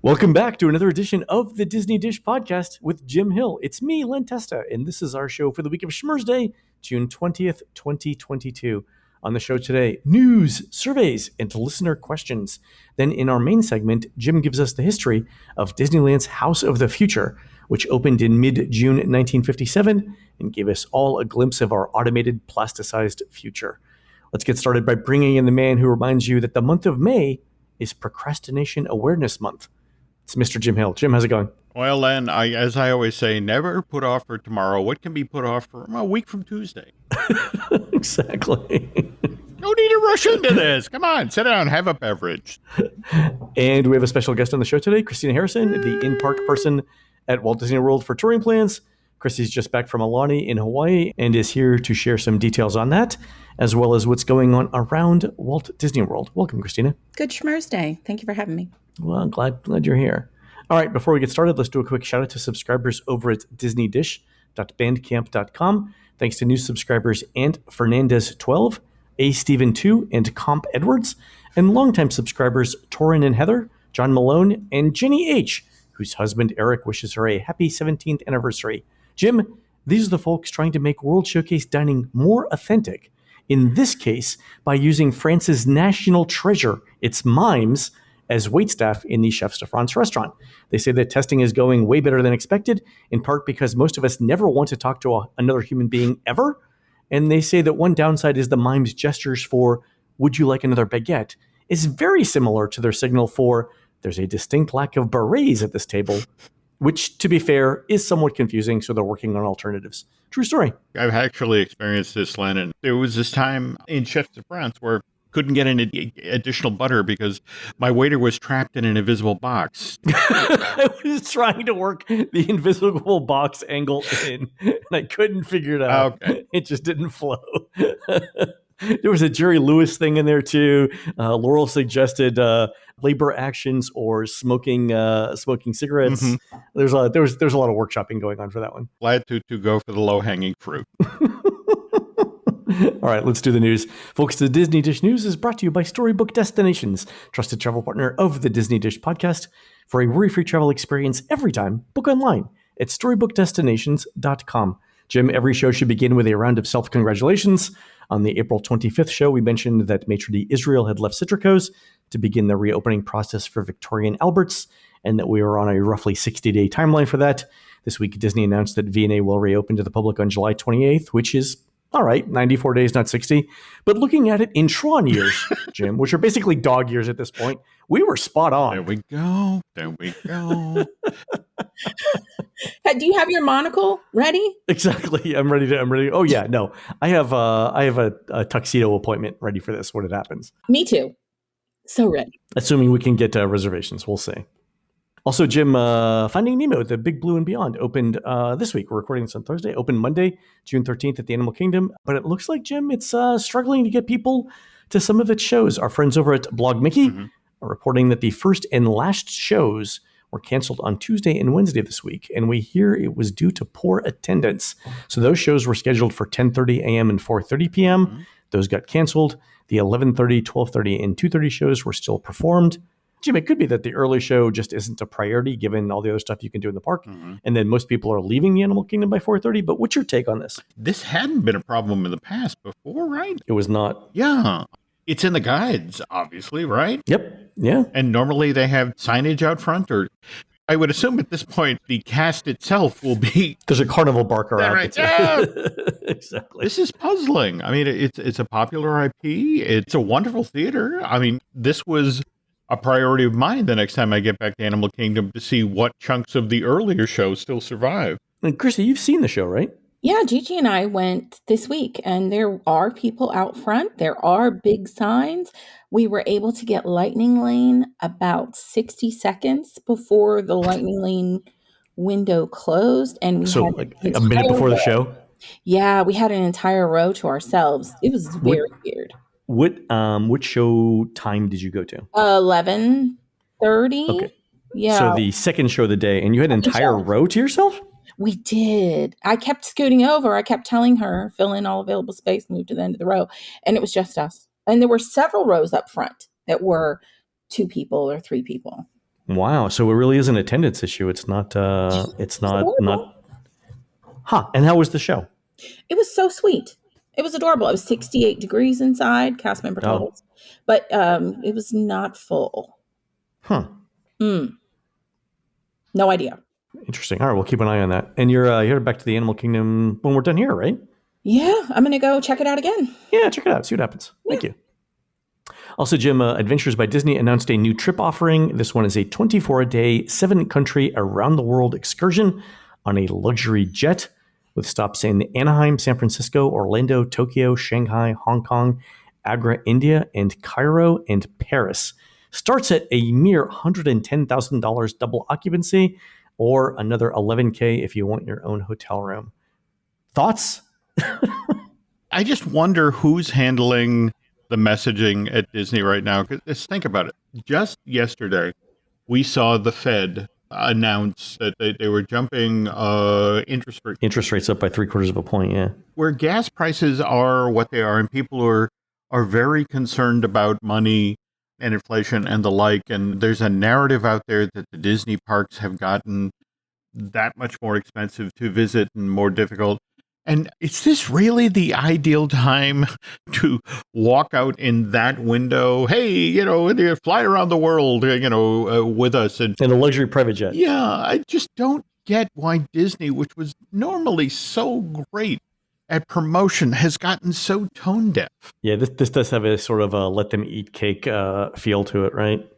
Welcome back to another edition of the Disney Dish Podcast with Jim Hill. It's me, Len Testa, and this is our show for the week of Schmurz Day, June 20th, 2022. On the show today, news, surveys, and listener questions. Then in our main segment, Jim gives us the history of Disneyland's House of the Future, which opened in mid-June 1957 and gave us all a glimpse of our automated, plasticized future. Let's get started by bringing in the man who reminds you that the month of May is Procrastination Awareness Month. It's Mr. Jim Hill. Jim, how's it going? Well, Len, as I always say, never put off for tomorrow what can be put off for a week from Tuesday. Exactly. No need to rush into this. Come on, sit down, have a beverage. And we have a special guest on the show today, Christina Harrison, the in-park person at Walt Disney World for touring plans. Christy's just back from Aulani in Hawaii and is here to share some details on that, as well as what's going on around Walt Disney World. Welcome, Christina. Good Schmurz Day. Thank you for having me. Well, I'm glad you're here. All right, before we get started, let's do a quick shout out to subscribers over at disneydish.bandcamp.com. Thanks to new subscribers Ant Fernandez12, A. Steven 2, and Comp Edwards, and longtime subscribers Torin and Heather, John Malone, and Jenny H., whose husband Eric wishes her a happy 17th anniversary. Jim, these are the folks trying to make World Showcase dining more authentic. In this case, by using France's national treasure, its mimes, as waitstaff in the Chefs de France restaurant. They say that testing is going way better than expected, in part because most of us never want to talk to another human being ever. And they say that one downside is the mime's gestures for, would you like another baguette, is very similar to their signal for, there's a distinct lack of berets at this table, which, to be fair, is somewhat confusing, so they're working on alternatives. True story. I've actually experienced this, Len, and there was this time in Chefs de France where couldn't get any additional butter because my waiter was trapped in an invisible box. I was trying to work the invisible box angle in, and I couldn't figure it out. Okay. It just didn't flow. There was a Jerry Lewis thing in there too. Laurel suggested labor actions or smoking cigarettes. Mm-hmm. There's a lot of workshopping going on for that one. Glad to go for the low-hanging fruit. All right, let's do the news. Folks, the Disney Dish News is brought to you by Storybook Destinations, trusted travel partner of the Disney Dish podcast. For a worry-free travel experience every time, book online at storybookdestinations.com. Jim, every show should begin with a round of self-congratulations. On the April 25th show, we mentioned that Maitre d' Israel had left Citrico's to begin the reopening process for Victoria and Albert's, and that we were on a roughly 60-day timeline for that. This week, Disney announced that V&A will reopen to the public on July 28th, which is all right, 94 days, not 60. But looking at it in Tron years, Jim, which are basically dog years at this point, we were spot on. There we go. Do you have your monocle ready? Exactly. I'm ready. Oh yeah, no. I have a tuxedo appointment ready for this when it happens. Me too. So ready. Assuming we can get reservations, we'll see. Also, Jim, Finding Nemo, The Big Blue and Beyond, opened this week. We're recording this on Thursday. Opened Monday, June 13th at the Animal Kingdom. But it looks like, Jim, it's struggling to get people to some of its shows. Our friends over at Blog Mickey are reporting that the first and last shows were canceled on Tuesday and Wednesday this week. And we hear it was due to poor attendance. So those shows were scheduled for 10:30 a.m. and 4:30 p.m. Those got canceled. The 11:30, 12:30, and 2:30 shows were still performed. Jim, it could be that the early show just isn't a priority given all the other stuff you can do in the park. And then most people are leaving the Animal Kingdom by 4:30. But what's your take on this? This hadn't been a problem in the past before, right? It was not. Yeah. It's in the guides, obviously, right? Yep. Yeah. And normally they have signage out front, or I would assume at this point the cast itself will be. There's a carnival barker out. Right. Yeah. Exactly. This is puzzling. I mean, it's a popular IP. It's a wonderful theater. I mean, this was a priority of mine the next time I get back to Animal Kingdom to see what chunks of the earlier shows still survive. And Chrissy, you've seen the show, right? Yeah, Gigi and I went this week, and there are people out front. There are big signs. We were able to get Lightning Lane about 60 seconds before the Lightning Lane window closed. And we So had like a minute before the show? Yeah, we had an entire row to ourselves. It was very weird. What show time did you go to? 11:30. Okay. Yeah. So the second show of the day, and you had an entire row to yourself? We did. I kept scooting over. I kept telling her, fill in all available space, move to the end of the row. And it was just us. And there were several rows up front that were 2 people or 3 people. Wow. So it really is an attendance issue. It's not. It's not. Huh. And how was the show? It was so sweet. It was adorable. It was 68 degrees inside, cast member told us. But it was not full. Huh. No idea. Interesting. All right, we'll keep an eye on that. And you're headed back to the Animal Kingdom when we're done here, right? Yeah, I'm going to go check it out again. Yeah, check it out. See what happens. Yeah. Thank you. Also, Jim, Adventures by Disney announced a new trip offering. This one is a 24-day, 7-country around-the-world excursion on a luxury jet with stops in Anaheim, San Francisco, Orlando, Tokyo, Shanghai, Hong Kong, Agra, India, and Cairo and Paris. Starts at a mere $110,000 double occupancy, or another $11K if you want your own hotel room. Thoughts? I just wonder who's handling the messaging at Disney right now. Because think about it. Just yesterday, we saw the Fed announce that they were jumping interest rates up by 0.75 of a point. Yeah, where gas prices are what they are, and people are very concerned about money and inflation and the like. And there's a narrative out there that the Disney parks have gotten that much more expensive to visit and more difficult. And is this really the ideal time to walk out in that window? Hey, fly around the world, with us. And in a luxury private jet. Yeah, I just don't get why Disney, which was normally so great at promotion, has gotten so tone deaf. Yeah, this does have a sort of a let them eat cake feel to it, right?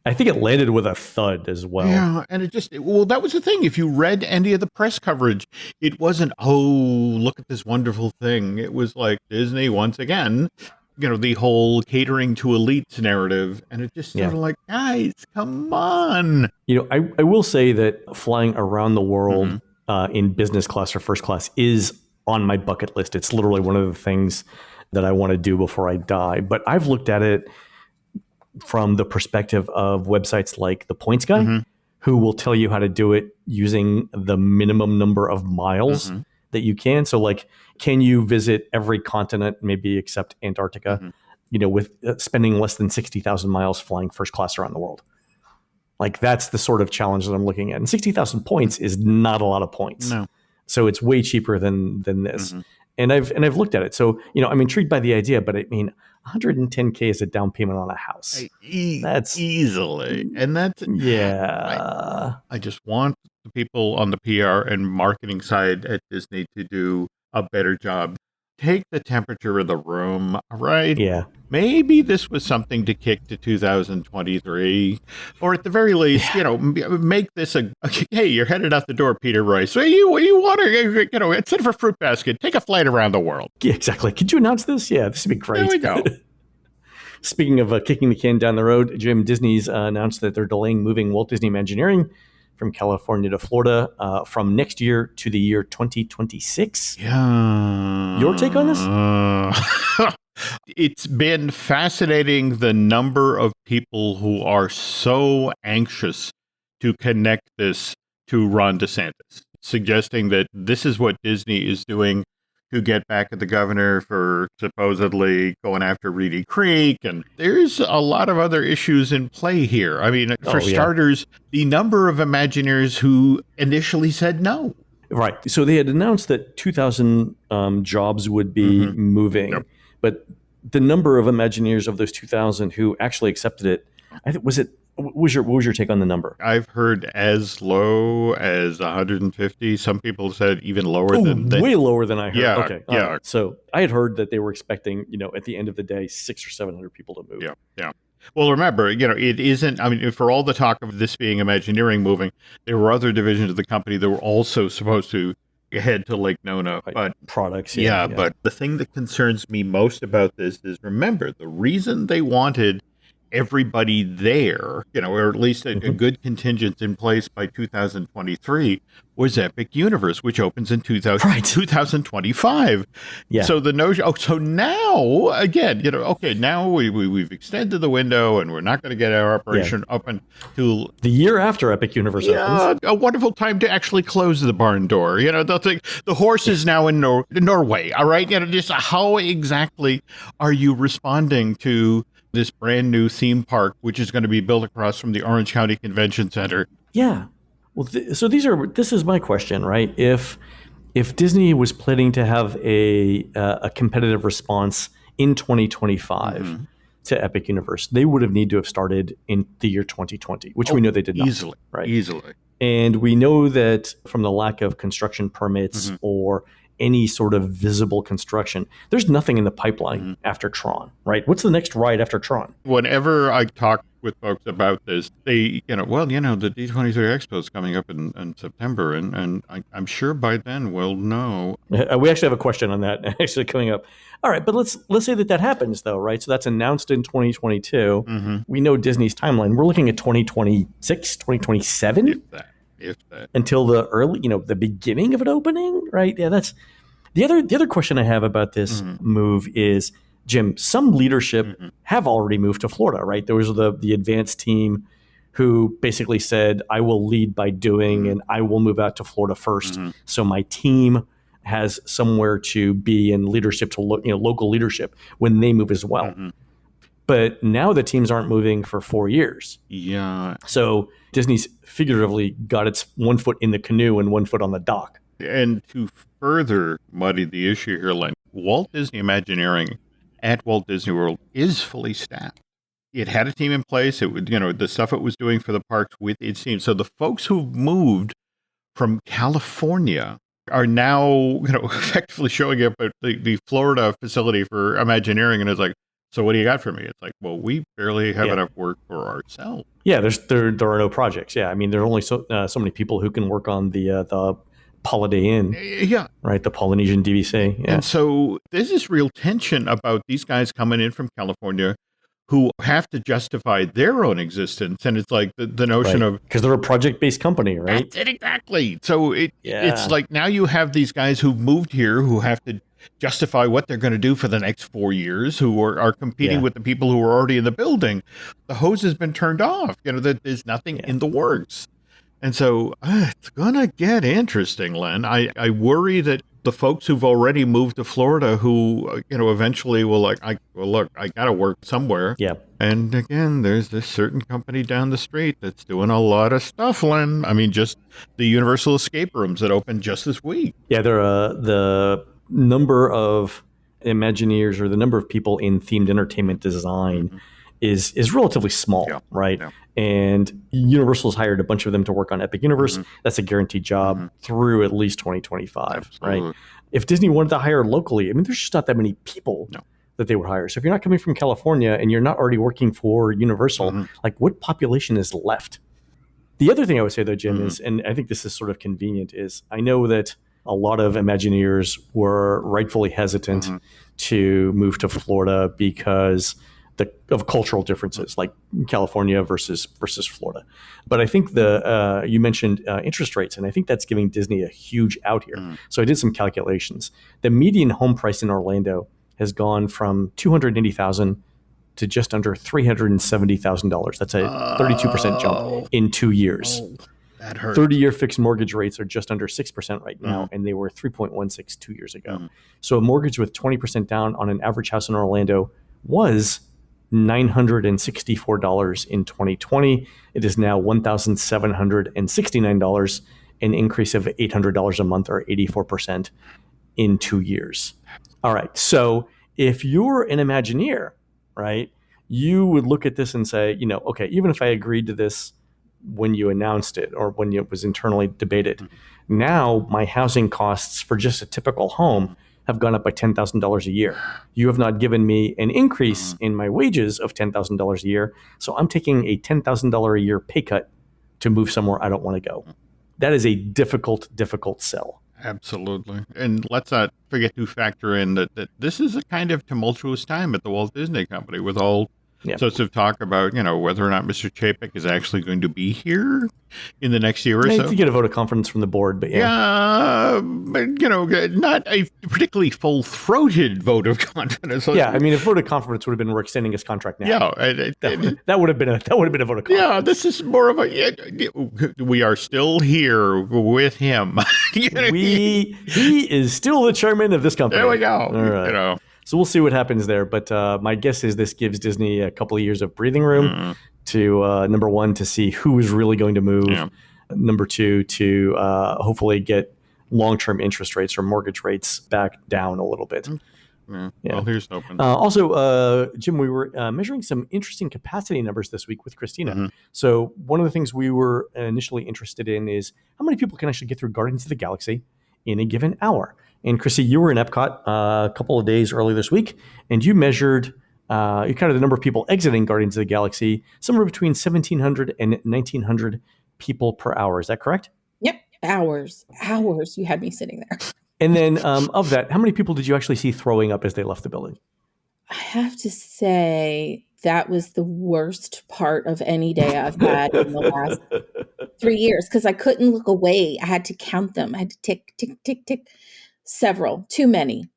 I think it landed with a thud as well. Yeah, and that was the thing. If you read any of the press coverage, it wasn't, oh, look at this wonderful thing. It was like Disney, once again, the whole catering to elites narrative. And it just sort of like, guys, come on. I will say that flying around the world in business class or first class is on my bucket list. It's literally one of the things that I want to do before I die. But I've looked at it from the perspective of websites like the Points Guy, who will tell you how to do it using the minimum number of miles that you can. So like, can you visit every continent, maybe except Antarctica, with spending less than 60,000 miles flying first class around the world? Like, that's the sort of challenge that I'm looking at. And 60,000 points is not a lot of points. No. So it's way cheaper than this. And I've looked at it. So, I'm intrigued by the idea, but I mean, $110K is a down payment on a house. That's easily. And that's, I just want the people on the PR and marketing side at Disney to do a better job. Take the temperature of the room, right? Yeah. Maybe this was something to kick to 2023, or at the very least, make this hey, you're headed out the door, Peter Royce. So you want to, instead of a fruit basket, take a flight around the world. Yeah, exactly. Could you announce this? Yeah, this would be great. There we go. Speaking of kicking the can down the road, Jim, Disney's announced that they're delaying moving Walt Disney Imagineering from California to Florida from next year to the year 2026. Yeah. Your take on this? It's been fascinating, the number of people who are so anxious to connect this to Ron DeSantis, suggesting that this is what Disney is doing to get back at the governor for supposedly going after Reedy Creek. And there's a lot of other issues in play here. I mean, for starters, the number of Imagineers who initially said no. Right. So they had announced that 2,000 jobs would be moving. Yep. But the number of Imagineers of those 2,000 who actually accepted it, what was your take on the number? I've heard as low as 150. Some people said even lower than that. Way lower than I heard. Yeah, okay. Yeah. So I had heard that they were expecting, at the end of the day, 600 or 700 people to move. Yeah. Well, remember, it isn't, I mean, for all the talk of this being Imagineering moving, there were other divisions of the company that were also supposed to head to Lake Nona, but products. Yeah, but the thing that concerns me most about this is, remember, the reason they wanted everybody there, or at least a good contingent in place by 2023 was Epic Universe, which opens in 2025. Yeah. So the notion, so now again, now we've extended the window and we're not going to get our operation up until the year after Epic Universe opens. A wonderful time to actually close the barn door. The horse is now in Norway. All right. Just how exactly are you responding to this brand new theme park, which is going to be built across from the Orange County Convention Center. Yeah. Well, so this is my question, right? If Disney was planning to have a competitive response in 2025 to Epic Universe, they would have need to have started in the year 2020, which we know they did not. Easily. And we know that from the lack of construction permits or any sort of visible construction, there's nothing in the pipeline after Tron, right? What's the next ride after Tron? Whenever I talk with folks about this, they, the D23 Expo is coming up in September, and I'm sure by then we'll know. We actually have a question on that actually coming up. All right, but let's say that happens though, right? So that's announced in 2022. We know Disney's timeline. We're looking at 2026, 2027? If that. Until the early, the beginning of an opening, right? Yeah, that's the other question I have about this move is, Jim, some leadership have already moved to Florida, right? There was the advanced team who basically said, I will lead by doing and I will move out to Florida first. So my team has somewhere to be in leadership to local leadership when they move as well. But now the teams aren't moving for 4 years. Yeah. So Disney's figuratively got its one foot in the canoe and one foot on the dock. And to further muddy the issue here, Len, Walt Disney Imagineering at Walt Disney World is fully staffed. It had a team in place. It would, the stuff it was doing for the parks with its team. So the folks who've moved from California are now, effectively showing up at the Florida facility for Imagineering, and it's like, so what do you got for me? It's like, well, we barely have enough work for ourselves. Yeah, there are no projects. Yeah, I mean, there are only so many people who can work on the Holiday Inn. Yeah. Right, the Polynesian DVC. Yeah. And so there's this real tension about these guys coming in from California who have to justify their own existence. And it's like the notion of... Because they're a project-based company, right? That's it, exactly. So it's like now you have these guys who've moved here who have to justify what they're going to do for the next 4 years, who are competing with the people who are already in the building. The hose has been turned off. That there's nothing in the works. And so it's going to get interesting, Len. I worry that the folks who've already moved to Florida who, eventually will I got to work somewhere. Yeah. And again, there's this certain company down the street that's doing a lot of stuff, Len. I mean, just the Universal Escape Rooms that opened just this week. Yeah, the number of Imagineers or the number of people in themed entertainment design is relatively small, right? Yeah. And Universal's hired a bunch of them to work on Epic Universe. That's a guaranteed job through at least 2025, Absolutely. Right? If Disney wanted to hire locally, I mean, there's just not that many people that they would hire. So if you're not coming from California and you're not already working for Universal, like what population is left? The other thing I would say though, Jim, is, and I think this is sort of convenient, is I know that a lot of Imagineers were rightfully hesitant to move to Florida because of cultural differences, like California versus Florida. But I think you mentioned interest rates, and I think that's giving Disney a huge out here. So I did some calculations. The median home price in Orlando has gone from $280,000 to just under $370,000. That's a 32% jump in 2 years. That hurts. 30-year fixed mortgage rates are just under 6% right now, and they were 3.16 2 years ago. So a mortgage with 20% down on an average house in Orlando was $964 in 2020. It is now $1,769, an increase of $800 a month or 84% in 2 years. All right. So if you're an Imagineer, right, you would look at this and say, okay, even if I agreed to this when you announced it or when it was internally debated, now my housing costs for just a typical home have gone up by $10,000 a year. You have not given me an increase in my wages of $10,000 a year, so I'm taking a $10,000 a year pay cut to move somewhere I don't want to go. That is a difficult sell. Absolutely. And let's not forget to factor in that this is a kind of tumultuous time at the Walt Disney Company with all sorts of talk about, whether or not Mr. Chapek is actually going to be here in the next year or so. You get a vote of confidence from the board, but but, not a particularly full-throated vote of confidence. Yeah, I mean, a vote of confidence would have been we're extending his contract now. Yeah. That would have been a vote of confidence. Yeah, this is more of we are still here with him. He is still the chairman of this company. There we go. All right. So we'll see what happens there. But my guess is this gives Disney a couple of years of breathing room to, number one, to see who is really going to move. Yeah. Number two, to hopefully get long-term interest rates or mortgage rates back down a little bit. Yeah. Well, here's hoping. Also, Jim, we were measuring some interesting capacity numbers this week with Christina. So one of the things we were initially interested in is how many people can actually get through Guardians of the Galaxy in a given hour. And Chrissy, you were in Epcot a couple of days earlier this week, and you measured kind of the number of people exiting Guardians of the Galaxy, somewhere between 1,700 and 1,900 people per hour. Is that correct? Yep. Hours. You had me sitting there. And then of that, how many people did you actually see throwing up as they left the building? I have to say that was the worst part of any day I've had in the last 3 years because I couldn't look away. I had to count them. I had to tick, tick, tick, tick. Several. Too many.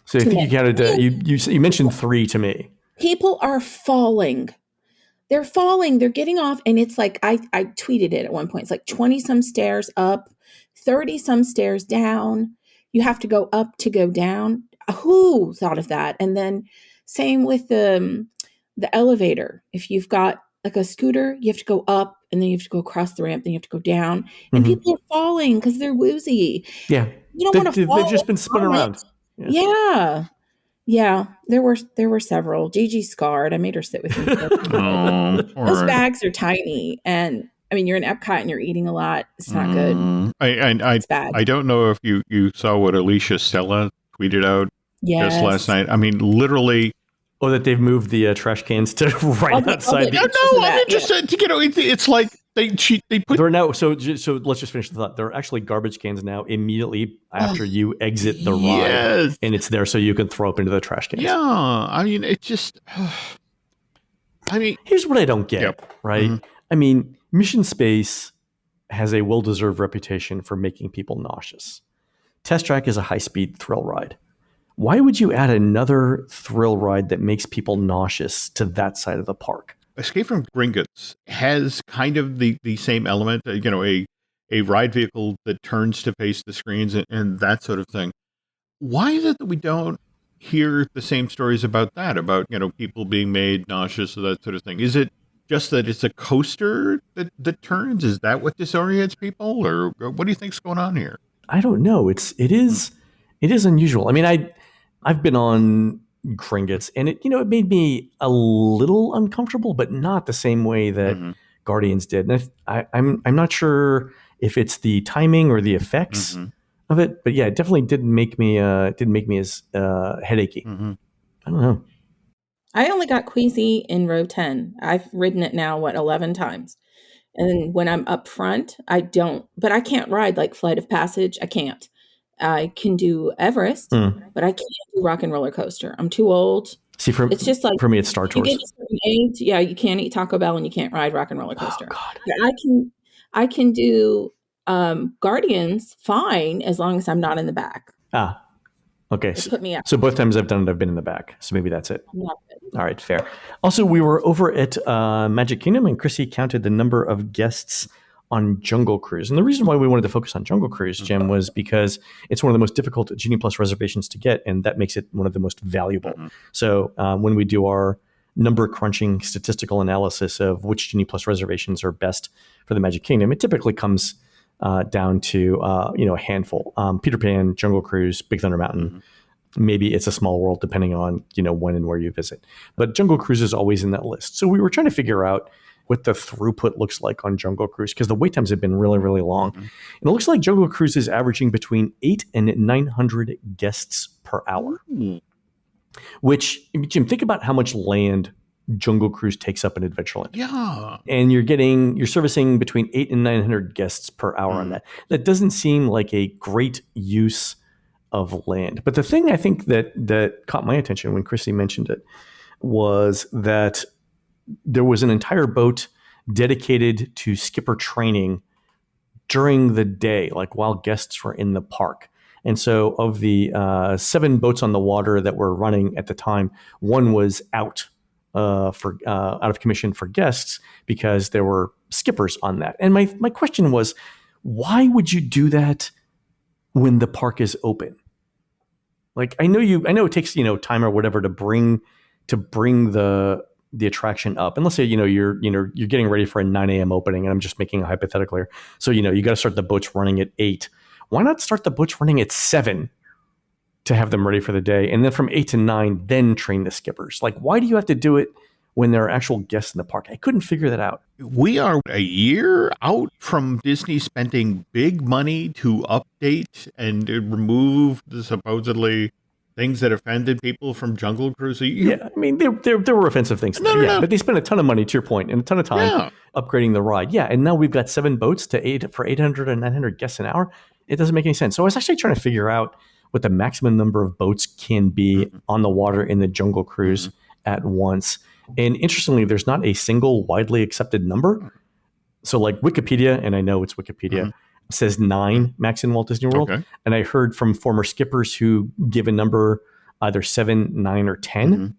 So I think you counted, you mentioned 3 to me. People are falling. They're falling. They're getting off. And it's like, I tweeted it at one point. It's like 20 some stairs up, 30 some stairs down. You have to go up to go down. Who thought of that? And then same with the elevator. If you've got like a scooter, you have to go up and then you have to go across the ramp. Then you have to go down. And people are falling because they're woozy. Yeah. You don't want to fall. They've just been spun around. Yeah. There were several. Gigi's scarred. I made her sit with me. Those bags are tiny. And I mean, you're in Epcot and you're eating a lot. It's not good. It's bad. I don't know if you saw what Alicia Stella tweeted out just last night. I mean, literally. Oh, that they've moved the trash cans to outside. It's like they put. They're now so let's just finish the thought. They're actually garbage cans now immediately after you exit the ride, and it's there so you can throw up into the trash cans. Yeah, I mean, it's just. Here's what I don't get. Right? I mean, Mission Space has a well-deserved reputation for making people nauseous. Test Track is a high-speed thrill ride. Why would you add another thrill ride that makes people nauseous to that side of the park? Escape from Gringotts has kind of the same element, a ride vehicle that turns to face the screens and that sort of thing. Why is it that we don't hear the same stories about that, about, people being made nauseous or that sort of thing? Is it just that it's a coaster that turns? Is that what disorients people? Or what do you think's going on here? I don't know. It is unusual. I mean, I've been on Gringotts, and it made me a little uncomfortable, but not the same way that Guardians did. And I'm not sure if it's the timing or the effects of it, but yeah, it definitely didn't make me as headachy. I don't know. I only got queasy in row 10. I've ridden it now 11 times. And when I'm up front, I don't, but I can't ride like Flight of Passage. I can't. I can do Everest, but I can't do Rock and Roller Coaster. I'm too old. See, it's just like for me, it's Star Tours. You get a certain age, you can't eat Taco Bell and you can't ride Rock and Roller Coaster. Oh, God. But I can do Guardians fine as long as I'm not in the back. Okay. Put me up. So both times I've done it, I've been in the back. So maybe that's it. All right, fair. Also, we were over at Magic Kingdom, and Chrissy counted the number of guests on Jungle Cruise. And the reason why we wanted to focus on Jungle Cruise, Jim, was because it's one of the most difficult Genie Plus reservations to get, and that makes it one of the most valuable. So when we do our number crunching statistical analysis of which Genie Plus reservations are best for the Magic Kingdom, it typically comes down to a handful. Peter Pan, Jungle Cruise, Big Thunder Mountain. Maybe It's a Small World, depending on when and where you visit. But Jungle Cruise is always in that list. So we were trying to figure out what the throughput looks like on Jungle Cruise, because the wait times have been really, really long. And it looks like Jungle Cruise is averaging between 800 and 900 guests per hour. Which, Jim, think about how much land Jungle Cruise takes up in Adventureland. Yeah. And you're servicing between 800 and 900 guests per hour on that. That doesn't seem like a great use of land. But the thing I think that caught my attention when Chrissy mentioned it was that there was an entire boat dedicated to skipper training during the day, like while guests were in the park. And so of the 7 boats on the water that were running at the time, one was out of commission for guests because there were skippers on that. And my question was, why would you do that when the park is open? Like I know it takes, time or whatever to bring the attraction up. And let's say, you're getting ready for a 9 a.m. opening, and I'm just making a hypothetical here. So, you got to start the boats running at 8. Why not start the boats running at 7 to have them ready for the day? And then from 8 to 9, then train the skippers. Like, why do you have to do it when there are actual guests in the park? I couldn't figure that out. We are a year out from Disney spending big money to update and remove the supposedly things that offended people from Jungle Cruise. Yeah, I mean, there were offensive things. No. But they spent a ton of money, to your point, and a ton of time upgrading the ride. Yeah, and now we've got 7 boats for 800 and 900 guests an hour. It doesn't make any sense. So I was actually trying to figure out what the maximum number of boats can be on the water in the Jungle Cruise at once. And interestingly, there's not a single widely accepted number. So like Wikipedia, and I know it's Wikipedia, says 9 max in Walt Disney World. Okay. And I heard from former skippers who give a number either 7, 9, or 10.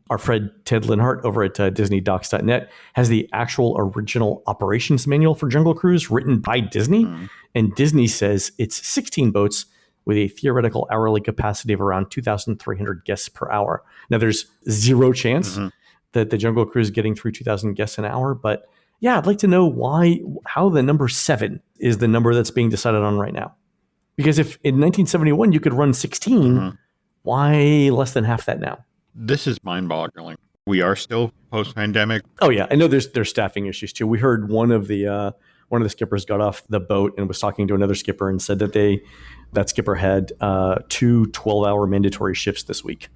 Our friend Ted Linhart over at DisneyDocs.net has the actual original operations manual for Jungle Cruise written by Disney. And Disney says it's 16 boats with a theoretical hourly capacity of around 2,300 guests per hour. Now, there's zero chance that the Jungle Cruise is getting through 2,000 guests an hour. But yeah, I'd like to know how the number 7 is the number that's being decided on right now. Because if in 1971 you could run 16, why less than half that now? This is mind-boggling. We are still post-pandemic. Oh yeah, I know there's staffing issues too. We heard one of the skippers got off the boat and was talking to another skipper and said that skipper had 2 12-hour mandatory shifts this week.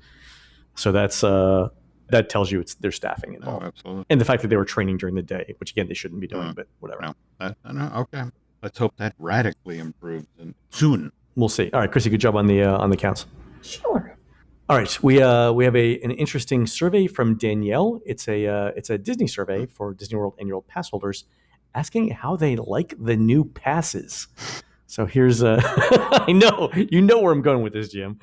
So that tells you there's staffing involved. Oh, absolutely. And the fact that they were training during the day, which again they shouldn't be doing, but whatever. No, okay. Let's hope that radically improves soon. We'll see. All right, Chrissy, good job on the counts. Sure. All right, we have an interesting survey from Danielle. It's a Disney survey for Disney World annual pass holders, asking how they like the new passes. So here's I know you know where I'm going with this, Jim.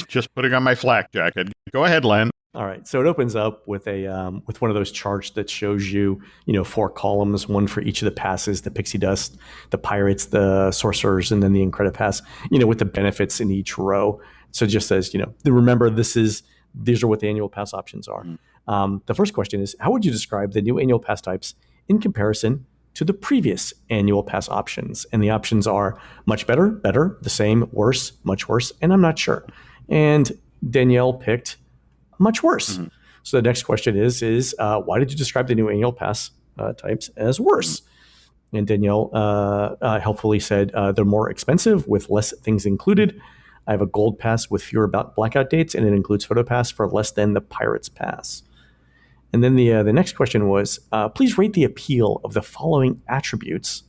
just putting on my flak jacket. Go ahead, Len. All right, so it opens up with with one of those charts that shows you 4 columns, one for each of the passes: the Pixie Dust, the Pirates, the Sorcerers, and then the Incredipass. With the benefits in each row. So it just says, remember these are what the annual pass options are. The first question is, how would you describe the new annual pass types in comparison to the previous annual pass options? And the options are much better, better, the same, worse, much worse, and I'm not sure. And Danielle picked much worse. So the next question is why did you describe the new annual pass types as worse? And Danielle helpfully said they're more expensive with less things included. I have a gold pass with fewer blackout dates, and it includes photo pass for less than the Pirates pass. And then the next question was, please rate the appeal of the following attributes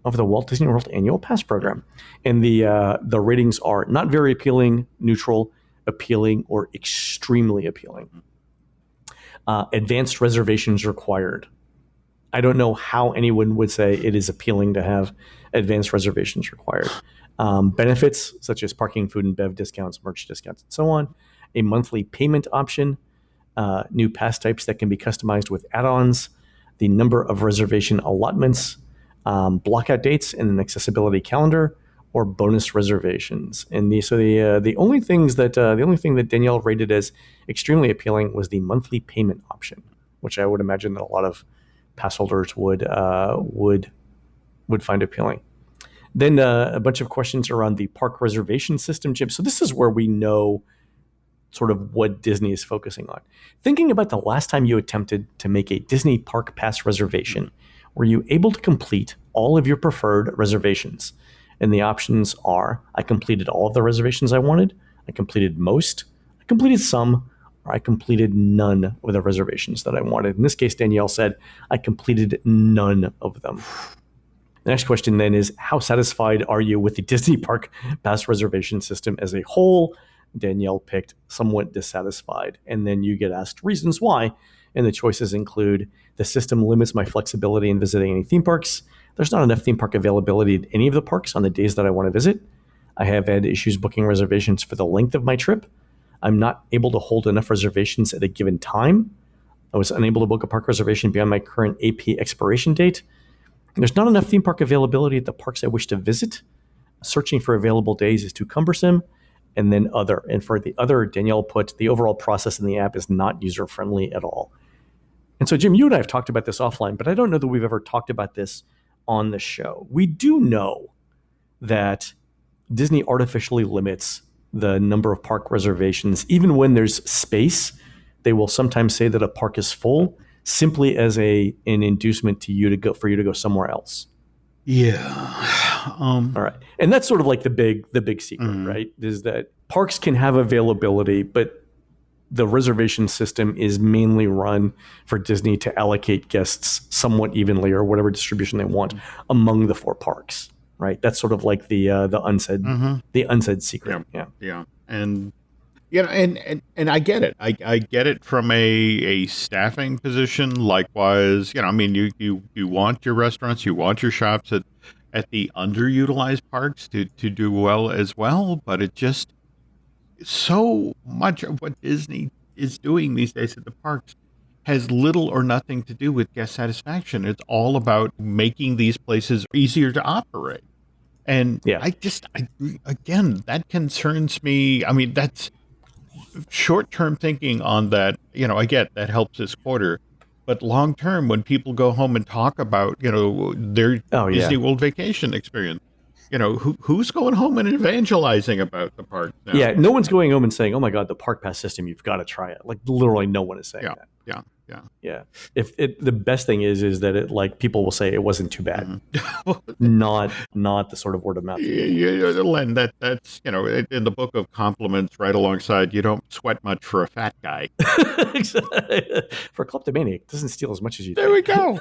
of the Walt Disney World Annual Pass program. And the ratings are not very appealing, neutral, appealing, or extremely appealing. Advanced reservations required. I don't know how anyone would say it is appealing to have advanced reservations required. Benefits such as parking, food and bev discounts, merch discounts, and so on. A monthly payment option. New pass types that can be customized with add-ons. The number of reservation allotments. Blockout dates and an accessibility calendar, or bonus reservations. And the only thing that Danielle rated as extremely appealing was the monthly payment option, which I would imagine that a lot of pass holders would find appealing. Then a bunch of questions around the park reservation system, Jim. So this is where we know sort of what Disney is focusing on. Thinking about the last time you attempted to make a Disney park pass reservation, were you able to complete all of your preferred reservations? And the options are, I completed all of the reservations I wanted, I completed most, I completed some, or I completed none of the reservations that I wanted. In this case, Danielle said, I completed none of them. The next question then is, how satisfied are you with the Disney Park Pass reservation system as a whole? Danielle picked somewhat dissatisfied. And then you get asked reasons why. And the choices include, the system limits my flexibility in visiting any theme parks. There's not enough theme park availability at any of the parks on the days that I want to visit. I have had issues booking reservations for the length of my trip. I'm not able to hold enough reservations at a given time. I was unable to book a park reservation beyond my current AP expiration date. There's not enough theme park availability at the parks I wish to visit. Searching for available days is too cumbersome. and then other. And for the other, Danielle put, the overall process in the app is not user-friendly at all. And so, Jim, you and I have talked about this offline, but I don't know that we've ever talked about this on the show. We do know that Disney artificially limits the number of park reservations. Even when there's space, they will sometimes say that a park is full simply as an inducement to you to go, for you to go somewhere else. Yeah. All right. And that's sort of like the big secret, right? Is that parks can have availability, but the reservation system is mainly run for Disney to allocate guests somewhat evenly, or whatever distribution they want, among the 4 parks, right? That's sort of like the unsaid secret. Yeah. And and I get it. I get it from a staffing position. Likewise, I mean, you want your restaurants, you want your shops at the underutilized parks to do well as well. But it just, so much of what Disney is doing these days at the parks has little or nothing to do with guest satisfaction. It's all about making these places easier to operate. And again, that concerns me. I mean, that's short-term thinking on that. I get that helps this quarter, but long-term, when people go home and talk about, their Disney World vacation experience, who's going home and evangelizing about the park now? Yeah, no one's going home and saying, "Oh my God, the Park Pass system, you've got to try it." Like, literally, no one is saying that. Yeah. If the best thing is that it, like, people will say it wasn't too bad, not the sort of word of mouth. Len, that's in the book of compliments, right alongside, you don't sweat much for a fat guy. For a kleptomaniac, it doesn't steal as much as you think. There we go.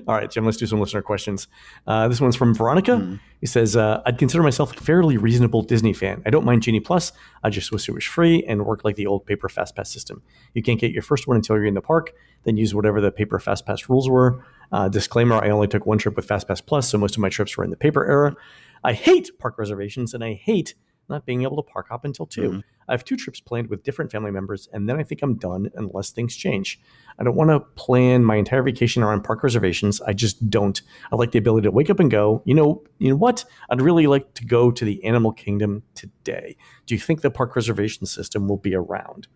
All right, Jim, let's do some listener questions. This one's from Veronica. He says, I'd consider myself a fairly reasonable Disney fan. I don't mind Genie Plus. I just wish it was free and worked like the old paper FastPass system. You can't get your first one until you're in the park, then use whatever the paper FastPass rules were. Disclaimer, I only took one trip with FastPass Plus, so most of my trips were in the paper era. I hate park reservations, and I hate not being able to park hop until 2. I have 2 trips planned with different family members, and then I think I'm done unless things change. I don't want to plan my entire vacation around park reservations. I just don't. I like the ability to wake up and go, you know what? I'd really like to go to the Animal Kingdom today. Do you think the park reservation system will be around?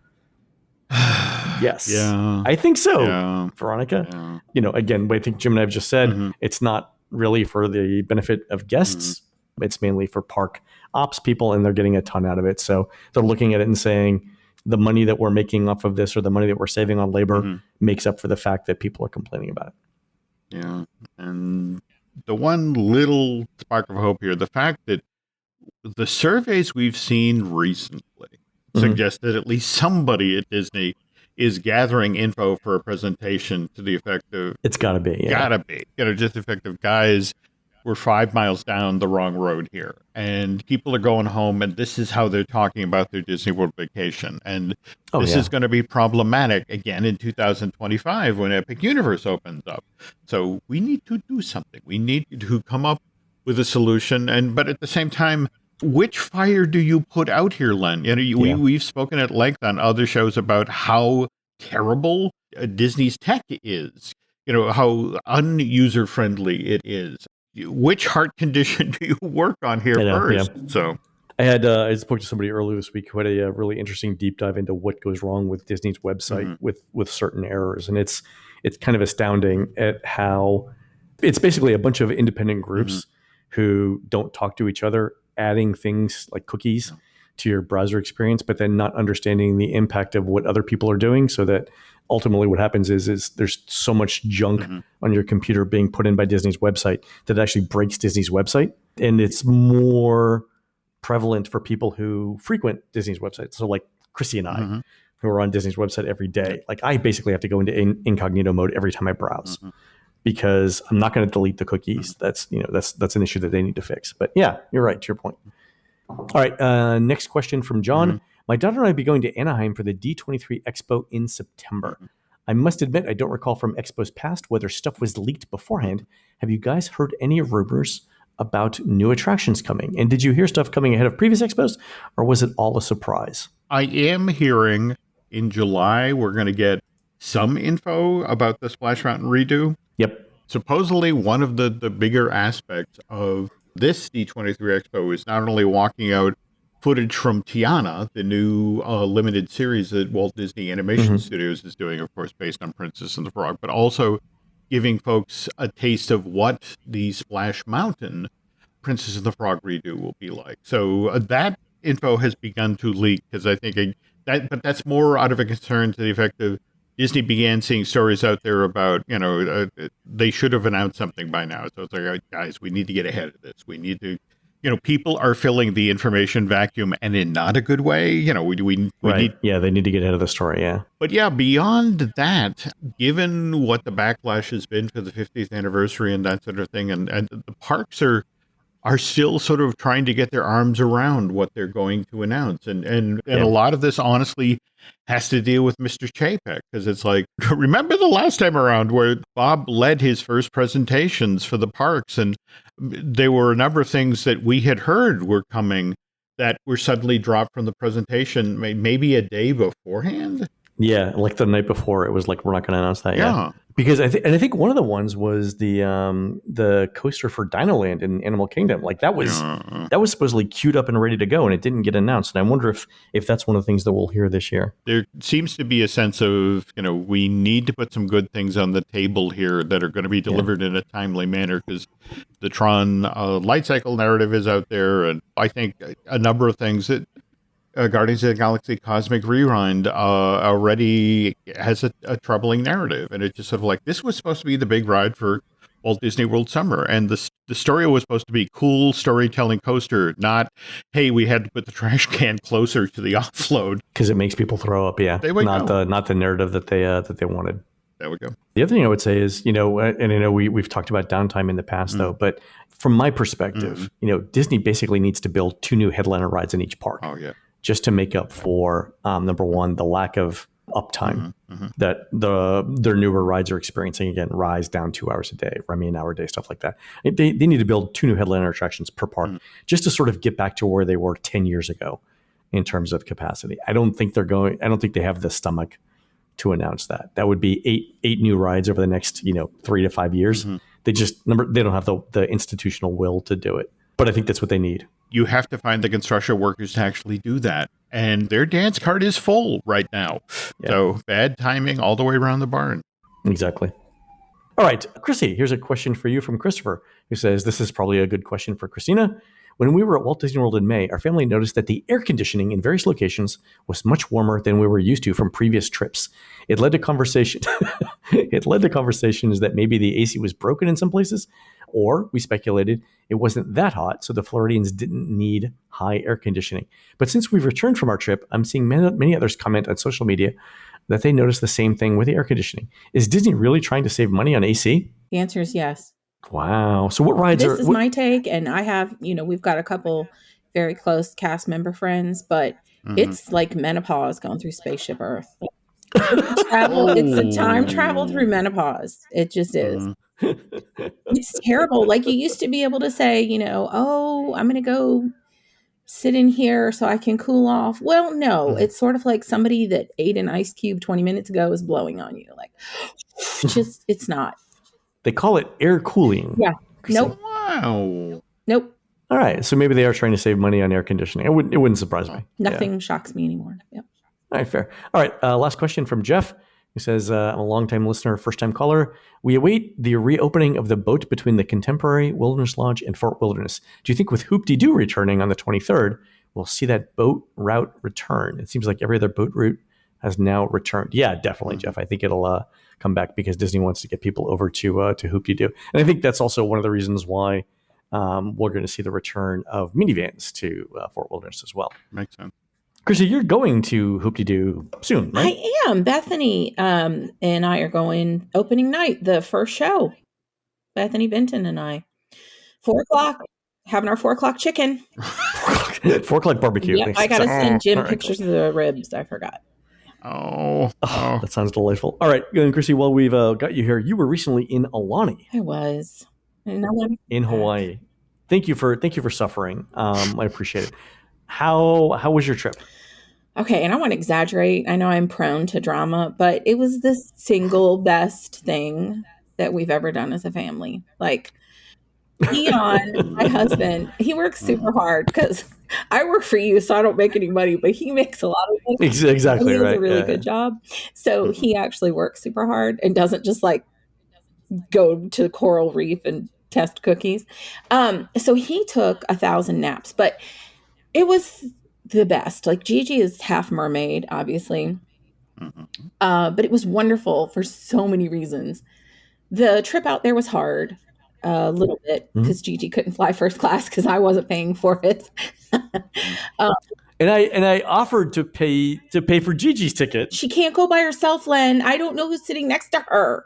Yes. Yeah. I think so, Veronica. Yeah. Again, what I think Jim and I have just said, it's not really for the benefit of guests. It's mainly for park ops people, and they're getting a ton out of it. So they're looking at it and saying, the money that we're making off of this, or the money that we're saving on labor, makes up for the fact that people are complaining about it. Yeah. And the one little spark of hope here, the fact that the surveys we've seen recently suggest that at least somebody at Disney is gathering info for a presentation to the effect of, it's gotta be, just the effect of, guys, we're 5 miles down the wrong road here, and people are going home, and this is how they're talking about their Disney World vacation. And this is going to be problematic again in 2025 when Epic Universe opens up. So we need to do something. We need to come up with a solution. But at the same time, which fire do you put out here, Len? We've spoken at length on other shows about how terrible Disney's tech is, how un-user-friendly it is. Which heart condition do you work on here first? Yeah. So I spoke to somebody earlier this week who had a really interesting deep dive into what goes wrong with Disney's website with certain errors, and it's kind of astounding at how it's basically a bunch of independent groups who don't talk to each other, adding things like cookies to your browser experience, but then not understanding the impact of what other people are doing, so that ultimately what happens is there's so much junk on your computer being put in by Disney's website that it actually breaks Disney's website. And it's more prevalent for people who frequent Disney's website. So like Christy and I, who are on Disney's website every day, like I basically have to go into incognito mode every time I browse because I'm not going to delete the cookies. That's an issue that they need to fix. But yeah, you're right, to your point. All right, next question from John. My daughter and I will be going to Anaheim for the D23 Expo in September. I must admit, I don't recall from Expos past whether stuff was leaked beforehand. Have you guys heard any rumors about new attractions coming? And did you hear stuff coming ahead of previous Expos, or was it all a surprise? I am hearing in July we're going to get some info about the Splash Mountain redo. Yep. Supposedly one of the bigger aspects of this D23 Expo is not only walking out footage from Tiana, the new limited series that Walt Disney Animation Studios is doing, of course, based on Princess and the Frog, but also giving folks a taste of what the Splash Mountain Princess and the Frog redo will be like. So that info has begun to leak because I think but that's more out of a concern to the effect of Disney began seeing stories out there about, they should have announced something by now. So it's like, guys, we need to get ahead of this. We need to, people are filling the information vacuum and in not a good way. We need. Yeah, they need to get ahead of the story. Yeah. But yeah, beyond that, given what the backlash has been for the 50th anniversary and that sort of thing, and the parks are still sort of trying to get their arms around what they're going to announce. And a lot of this honestly has to deal with Mr. Chapek, because it's like, remember the last time around where Bob led his first presentations for the parks, and there were a number of things that we had heard were coming that were suddenly dropped from the presentation maybe a day beforehand. Yeah, like the night before, it was like, we're not going to announce that yet. Because I think one of the ones was the coaster for Dinoland in Animal Kingdom. Like that was supposedly queued up and ready to go, and it didn't get announced. And I wonder if that's one of the things that we'll hear this year. There seems to be a sense of, we need to put some good things on the table here that are going to be delivered in a timely manner, because the Tron light cycle narrative is out there, and I think a number of things that Guardians of the Galaxy Cosmic Rewind already has a troubling narrative. And it's just sort of like, this was supposed to be the big ride for Walt Disney World Summer. And the story was supposed to be cool storytelling coaster, not, hey, we had to put the trash can closer to the offload. Because it makes people throw up, yeah. Not the narrative that they wanted. There we go. The other thing I would say is, and I know we've talked about downtime in the past, though, but from my perspective, Disney basically needs to build 2 new headliner rides in each park. Oh, yeah. Just to make up for, number one, the lack of uptime that their newer rides are experiencing. Again, Rise down 2 hours a day, Remy an hour a day, stuff like that. They need to build 2 new headliner attractions per park just to sort of get back to where they were 10 years ago in terms of capacity. I don't think they have the stomach to announce that. That would be eight new rides over the next 3 to 5 years. They don't have the institutional will to do it. But I think that's what they need. You have to find the construction workers to actually do that. And their dance card is full right now. Yeah. So bad timing all the way around the barn. Exactly. All right, Chrissy, here's a question for you from Christopher, who says, this is probably a good question for Christina. When we were at Walt Disney World in May, our family noticed that the air conditioning in various locations was much warmer than we were used to from previous trips. It led to conversations that maybe the AC was broken in some places, or we speculated it wasn't that hot, so the Floridians didn't need high air conditioning. But since we've returned from our trip, I'm seeing many others comment on social media that they noticed the same thing with the air conditioning. Is Disney really trying to save money on AC? The answer is yes. Wow. So what rides This is my take, and I have, we've got a couple very close cast member friends, but it's like menopause going through Spaceship Earth. It's a time travel through menopause. It just is. It's terrible. Like, you used to be able to say, oh, I'm going to go sit in here so I can cool off. Well, no, it's sort of like somebody that ate an ice cube 20 minutes ago is blowing on you. Like, it's not. They call it air cooling. Yeah. Nope. Wow. Nope. All right. So maybe they are trying to save money on air conditioning. It wouldn't surprise me. Nothing shocks me anymore. Yep. All right, fair. All right, last question from Jeff, who says, I'm a longtime listener, first-time caller. We await the reopening of the boat between the Contemporary, Wilderness Lodge, and Fort Wilderness. Do you think with Hoop-de-Doo returning on the 23rd, we'll see that boat route return? It seems like every other boat route has now returned. Yeah, definitely, Jeff. I think it'll come back because Disney wants to get people over to Hoop-de-Doo. And I think that's also one of the reasons why we're going to see the return of minivans to Fort Wilderness as well. Makes sense. Chrissy, you're going to Hoop-de-Doo soon, right? I am. Bethany and I are going opening night, the first show. Bethany Benton and I. 4:00, having our 4:00 chicken. 4:00 barbecue. Yep, I got to send Jim pictures of the ribs. I forgot. Oh, that sounds delightful. All right, and Chrissy, while we've got you here, you were recently in Aulani. I was. In Hawaii. Thank you for suffering. I appreciate it. How was your trip? Okay, and I want to exaggerate. I know I'm prone to drama, but it was the single best thing that we've ever done as a family. Like, Dion, my husband, he works super hard because I work for you, so I don't make any money, but he makes a lot of money and Exactly he does a right. really Yeah. good job. So he actually works super hard and doesn't just like go to Coral Reef and test cookies. So he took 1,000 naps, but it was the best. Like Gigi is half mermaid, obviously. But it was wonderful for so many reasons. The trip out there was hard a little bit Mhm. because Gigi couldn't fly first class because I wasn't paying for it. um, And I offered to pay for Gigi's ticket. she can't go by herself, Len. I don't know who's sitting next to her.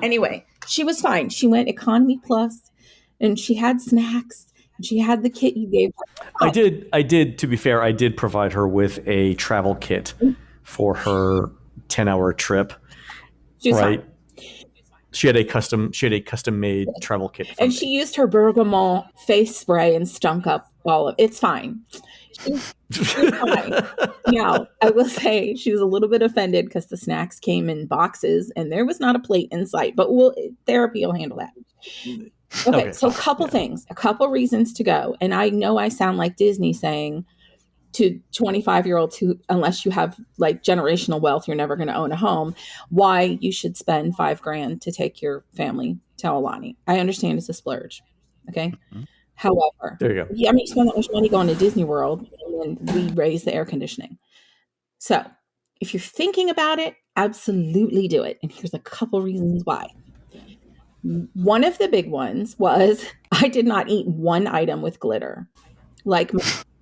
Anyway, she was fine. She went economy plus, and she had snacks. And she had the kit you gave her. I did. To be fair, I did provide her with a travel kit for her 10-hour trip. She was Right. fine. She had a custom made travel kit. And she used her bergamot face spray and stunk up all of it's fine. She's fine. Now, I will say she was a little bit offended because the snacks came in boxes and there was not a plate in sight, but therapy will handle that. Okay, so a couple things, a couple reasons to go. And I know I sound like Disney saying to 25-year-olds who, unless you have like generational wealth, you're never going to own a home, why you should spend $5,000 to take your family to Aulani. I understand it's a splurge. Okay. However, there you go. Yeah, I mean, you spend that much money going to Disney World and then we raise the air conditioning. So if you're thinking about it, absolutely do it. And here's a couple reasons why. One of the big ones was I did not eat one item with glitter. Like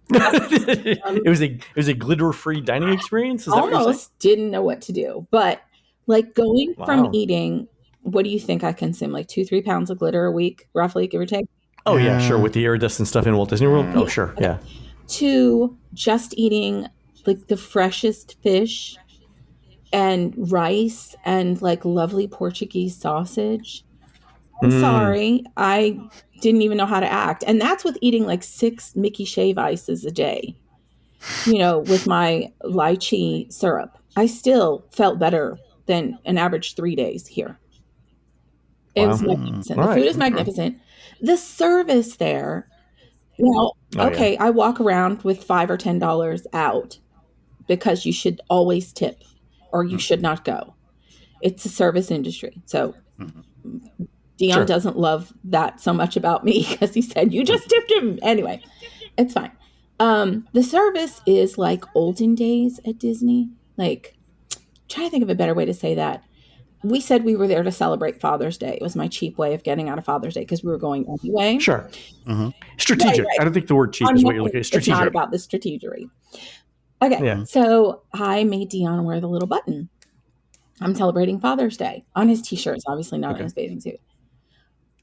it was a glitter-free dining experience. Is that what you're saying? Almost didn't know what to do. But like going from eating, what do you think I consume? Like 2-3 pounds of glitter a week, roughly, give or take? Oh yeah, sure. With the iridescent stuff in Walt Disney World. Oh sure, yeah. To just eating like the freshest fish and rice and like lovely Portuguese sausage. I'm sorry, I didn't even know how to act. And that's with eating like 6 Mickey Shave ices a day, with my lychee syrup. I still felt better than an average 3 days here. It was magnificent. The food is magnificent. The service there, I walk around with $5 or $10 out because you should always tip or you should not go. It's a service industry. So Dion doesn't love that so much about me because he said, you just tipped him. Anyway, it's fine. The service is like olden days at Disney. Like, trying to think of a better way to say that. We said we were there to celebrate Father's Day. It was my cheap way of getting out of Father's Day because we were going anyway. Sure. Strategic. Right. I don't think the word cheap is what you're looking at. Strategic. It's not about the strategery. Okay. So I made Dion wear the little button. I'm celebrating Father's Day on his t-shirts, obviously not on his bathing suit.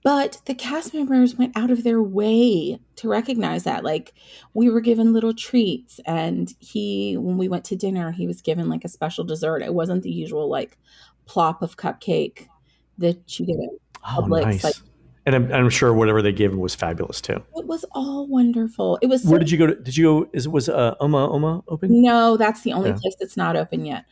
But the cast members went out of their way to recognize that. Like, we were given little treats, and when we went to dinner, he was given like a special dessert. It wasn't the usual like plop of cupcake that you get at Publix. Nice. Like, and I'm sure whatever they gave him was fabulous too. It was all wonderful. It was. Where did you go? Did you go? Was Oma open? No, that's the only place that's not open yet.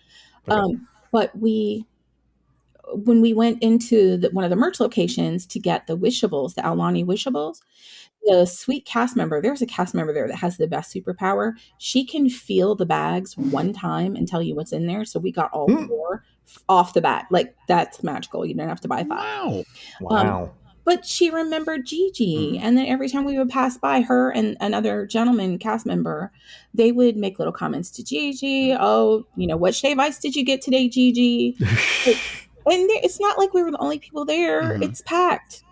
Okay. But when we went into one of the merch locations to get the Wishables, the Aulani Wishables, the sweet cast member, there's a cast member there that has the best superpower. She can feel the bags one time and tell you what's in there. So we got all 4 off the bat. Like, that's magical. You don't have to buy 5. Wow. But she remembered Gigi. And then every time we would pass by her and another gentleman cast member, they would make little comments to Gigi. Oh, what shave ice did you get today, Gigi? And it's not like we were the only people there. It's packed.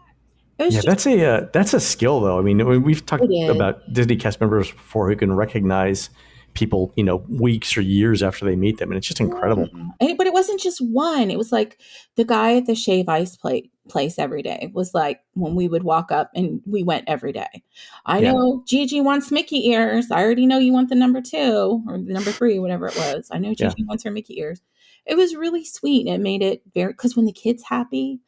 That's a skill, though. I mean, we've talked about Disney cast members before who can recognize people, weeks or years after they meet them, and it's just incredible. But it wasn't just one. It was like the guy at the shave ice place every day was like when we would walk up, and we went every day. I know Gigi wants Mickey ears. I already know you want the number 2 or the number 3, whatever it was. I know Gigi wants her Mickey ears. It was really sweet. It made it because when the kid's happy,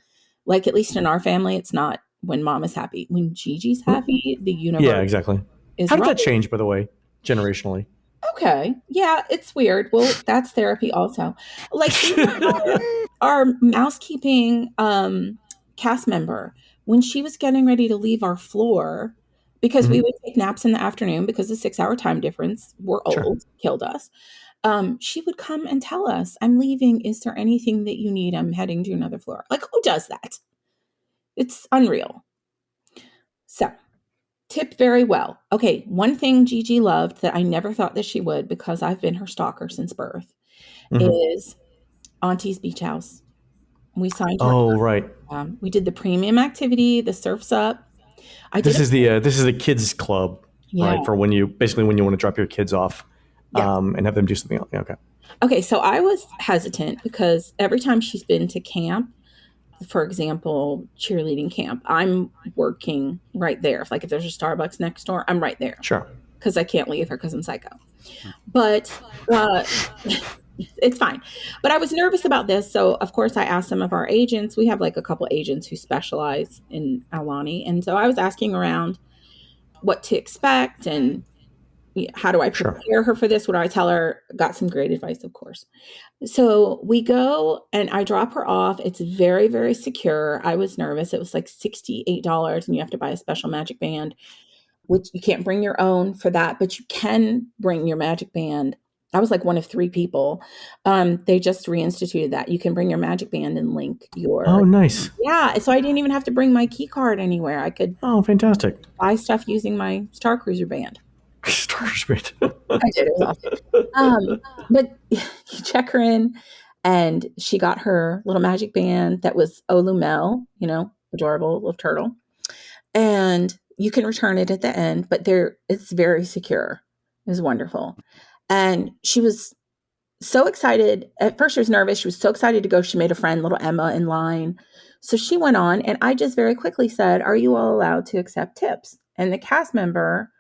like at least in our family, it's not when mom is happy. When Gigi's happy, the universe. Yeah, exactly. How did that change, by the way, generationally? Okay. Yeah, it's weird. Well, that's therapy also. Like, our mousekeeping cast member, when she was getting ready to leave our floor, because we would take naps in the afternoon because the 6-hour time difference, we're old, killed us. She would come and tell us, I'm leaving. Is there anything that you need? I'm heading to another floor. Like, who does that? It's unreal. So, tip very well. Okay, one thing Gigi loved that I never thought that she would, because I've been her stalker since birth, is Auntie's Beach House. We signed her. Oh, right. We did the premium activity, the Surf's Up. This is the kids club, right? For when you want to drop your kids off, and have them do something else. Yeah, okay. Okay, so I was hesitant because every time she's been to camp, for example, cheerleading camp, I'm working right there. If there's a Starbucks next door, I'm right there. Sure. Because I can't leave her because I'm psycho. But it's fine. But I was nervous about this. So, of course, I asked some of our agents. We have like a couple agents who specialize in Aulani. And so I was asking around what to expect and how do I prepare her for this? What do I tell her? Got some great advice, of course. So we go and I drop her off. It's very, very secure. I was nervous. It was like $68 and you have to buy a special magic band, which you can't bring your own for that, but you can bring your magic band. I was like one of 3 people. They just reinstituted that. You can bring your magic band and link your... Oh, nice. Yeah. So I didn't even have to bring my key card anywhere. I could... Oh, fantastic. Buy stuff using my Star Cruiser band. Star Cruiser band. I did. It was awesome. But you check her in and she got her little magic band that was Oahu, adorable little turtle. And you can return it at the end, but it's very secure. It was wonderful. And she was so excited. At first she was nervous. She was so excited to go. She made a friend, little Emma, in line. So she went on and I just very quickly said, are you all allowed to accept tips? And the cast member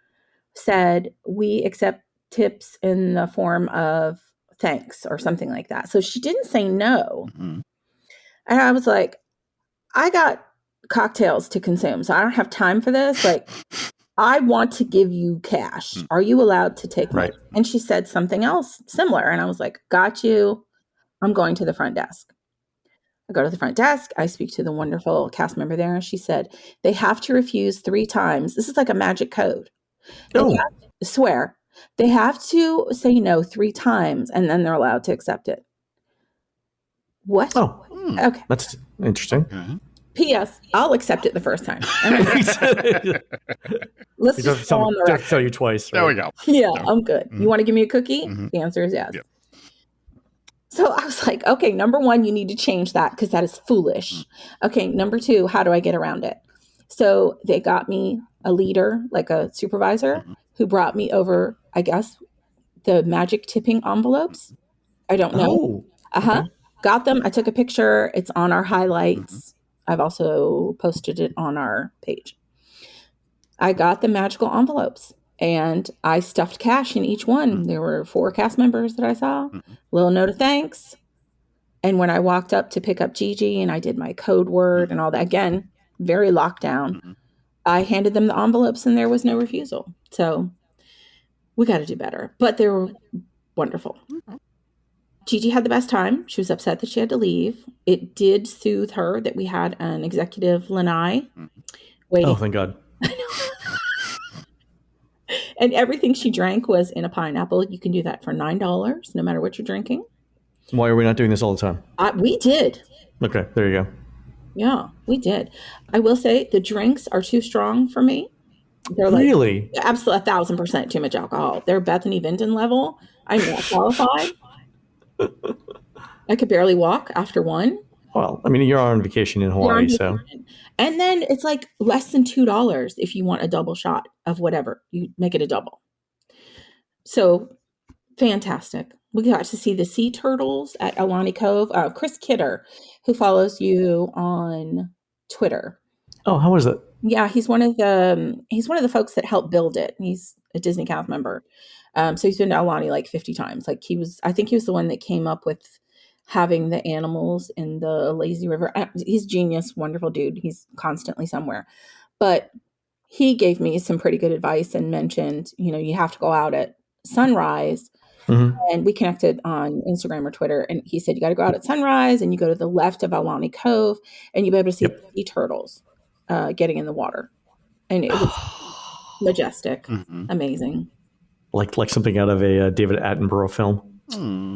said, we accept tips in the form of thanks or something like that. So she didn't say no. And I was like, I got cocktails to consume, so I don't have time for this. Like, I want to give you cash. Are you allowed to take money? And she said something else similar. And I was like, got you. I'm going to the front desk. I go to the front desk. I speak to the wonderful cast member there. And she said, they have to refuse 3 times. This is like a magic code. Swear. They have to say no 3 times and then they're allowed to accept it. What? Oh, okay. That's interesting. P.S. I'll accept it the first time. Let's just go on the record. Tell you twice. Right? There we go. Yeah, I'm good. You want to give me a cookie? The answer is yes. Yep. So I was like, okay, number 1, you need to change that because that is foolish. Okay, number 2, how do I get around it? So they got me a leader, like a supervisor, who brought me over, I guess, the magic tipping envelopes. I don't know. Okay. Got them. I took a picture. It's on our highlights. I've also posted it on our page. I got the magical envelopes and I stuffed cash in each one. There were 4 cast members that I saw. Little note of thanks. And when I walked up to pick up Gigi and I did my code word and all that, again, very locked down, I handed them the envelopes and there was no refusal. So we got to do better. But they were wonderful. Gigi had the best time. She was upset that she had to leave. It did soothe her that we had an executive lanai waiting. Oh, thank God. And everything she drank was in a pineapple. You can do that for $9, no matter what you're drinking. Why are we not doing this all the time? We did. Okay, there you go. Yeah, we did. I will say the drinks are too strong for me. They're like, really? Absolutely 1,000% too much alcohol. They're Bethany Vinton level. I'm not qualified. I could barely walk after one. Well, I mean, you're on vacation in Hawaii, so. And then it's like less than $2 if you want a double shot of whatever. You make it a double. So fantastic. We got to see the sea turtles at Aulani Cove. Chris Kidder, who follows you on Twitter. Oh, how was it? Yeah, he's one of the folks that helped build it. He's a Disney cast member. So he's been to Aulani like 50 times. Like I think he was the one that came up with having the animals in the lazy river. He's genius, wonderful dude. He's constantly somewhere. But he gave me some pretty good advice and mentioned, you have to go out at sunrise And we connected on Instagram or Twitter. And he said, you got to go out at sunrise and you go to the left of Aulani Cove and you'll be able to see Yep. sea turtles getting in the water. And it was majestic, amazing. Like something out of a David Attenborough film.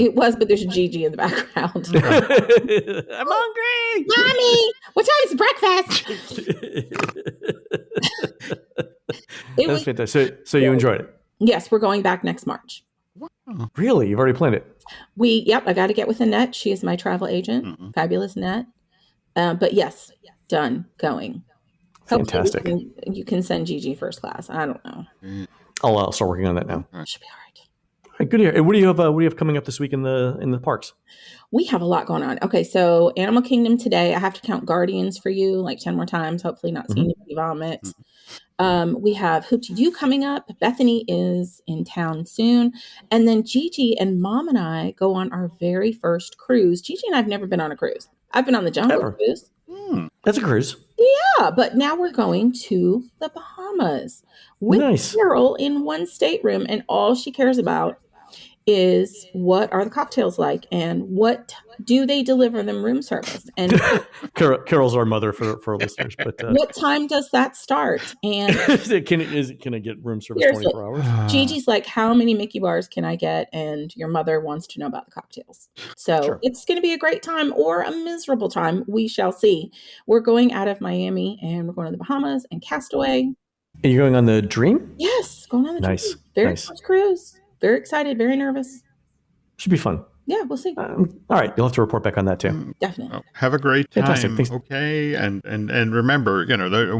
It was, but there's Gigi in the background. I'm hungry. Mommy, what time is breakfast? That was fantastic. So you enjoyed it? Yes, we're going back next March. Really? You've already planned it? Yep, I got to get with Annette. She is my travel agent. Fabulous Annette. But yes, done, going. Fantastic. You can send Gigi first class. I don't know. I'll start working on that now. Should be all right. All right, good to hear. And what do you have coming up this week in the parks? We have a lot going on. Okay, so Animal Kingdom today. I have to count Guardians for you like 10 more times. Hopefully not seeing you vomit. We have Hoop to You coming up. Bethany is in town soon. And then Gigi and Mom and I go on our very first cruise. Gigi and I have never been on a cruise. I've been on the Jungle Cruise. That's a cruise. Yeah, but now we're going to the Bahamas with Carol in one stateroom. And all she cares about is what are the cocktails like and what do they deliver them room service. And Carol's our mother for listeners, but what time does that start? And can it get room service seriously, 24 hours? Gigi's like, how many Mickey bars can I get? And your mother wants to know about the cocktails. So it's going to be a great time or a miserable time. We shall see. We're going out of Miami and we're going to the Bahamas and Castaway. And you're going on the Dream? Yes, going on the Dream. Very first cruise. Very excited, very nervous. Should be fun. Yeah, we'll see. All right, you'll have to report back on that too. Definitely. Well, have a great time. Fantastic. Thanks. Okay, and remember,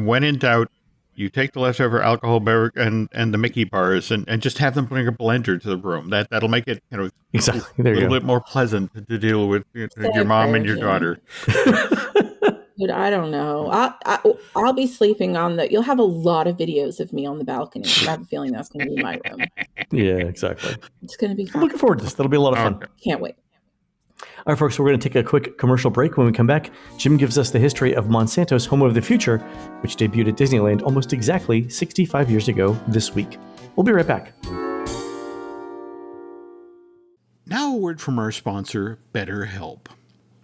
when in doubt, you take the leftover alcohol beverage and the Mickey bars and just have them bring a blender to the room. That'll make it exactly a little bit more pleasant to deal with your mom and your daughter. Dude, I don't know. I'll be sleeping on you'll have a lot of videos of me on the balcony. I have a feeling that's going to be my room. Yeah, exactly. It's going to be fun. I'm looking forward to this. That'll be a lot of fun. Okay. Can't wait. All right, folks, we're going to take a quick commercial break. When we come back, Jim gives us the history of Monsanto's Home of the Future, which debuted at Disneyland almost exactly 65 years ago this week. We'll be right back. Now a word from our sponsor, BetterHelp.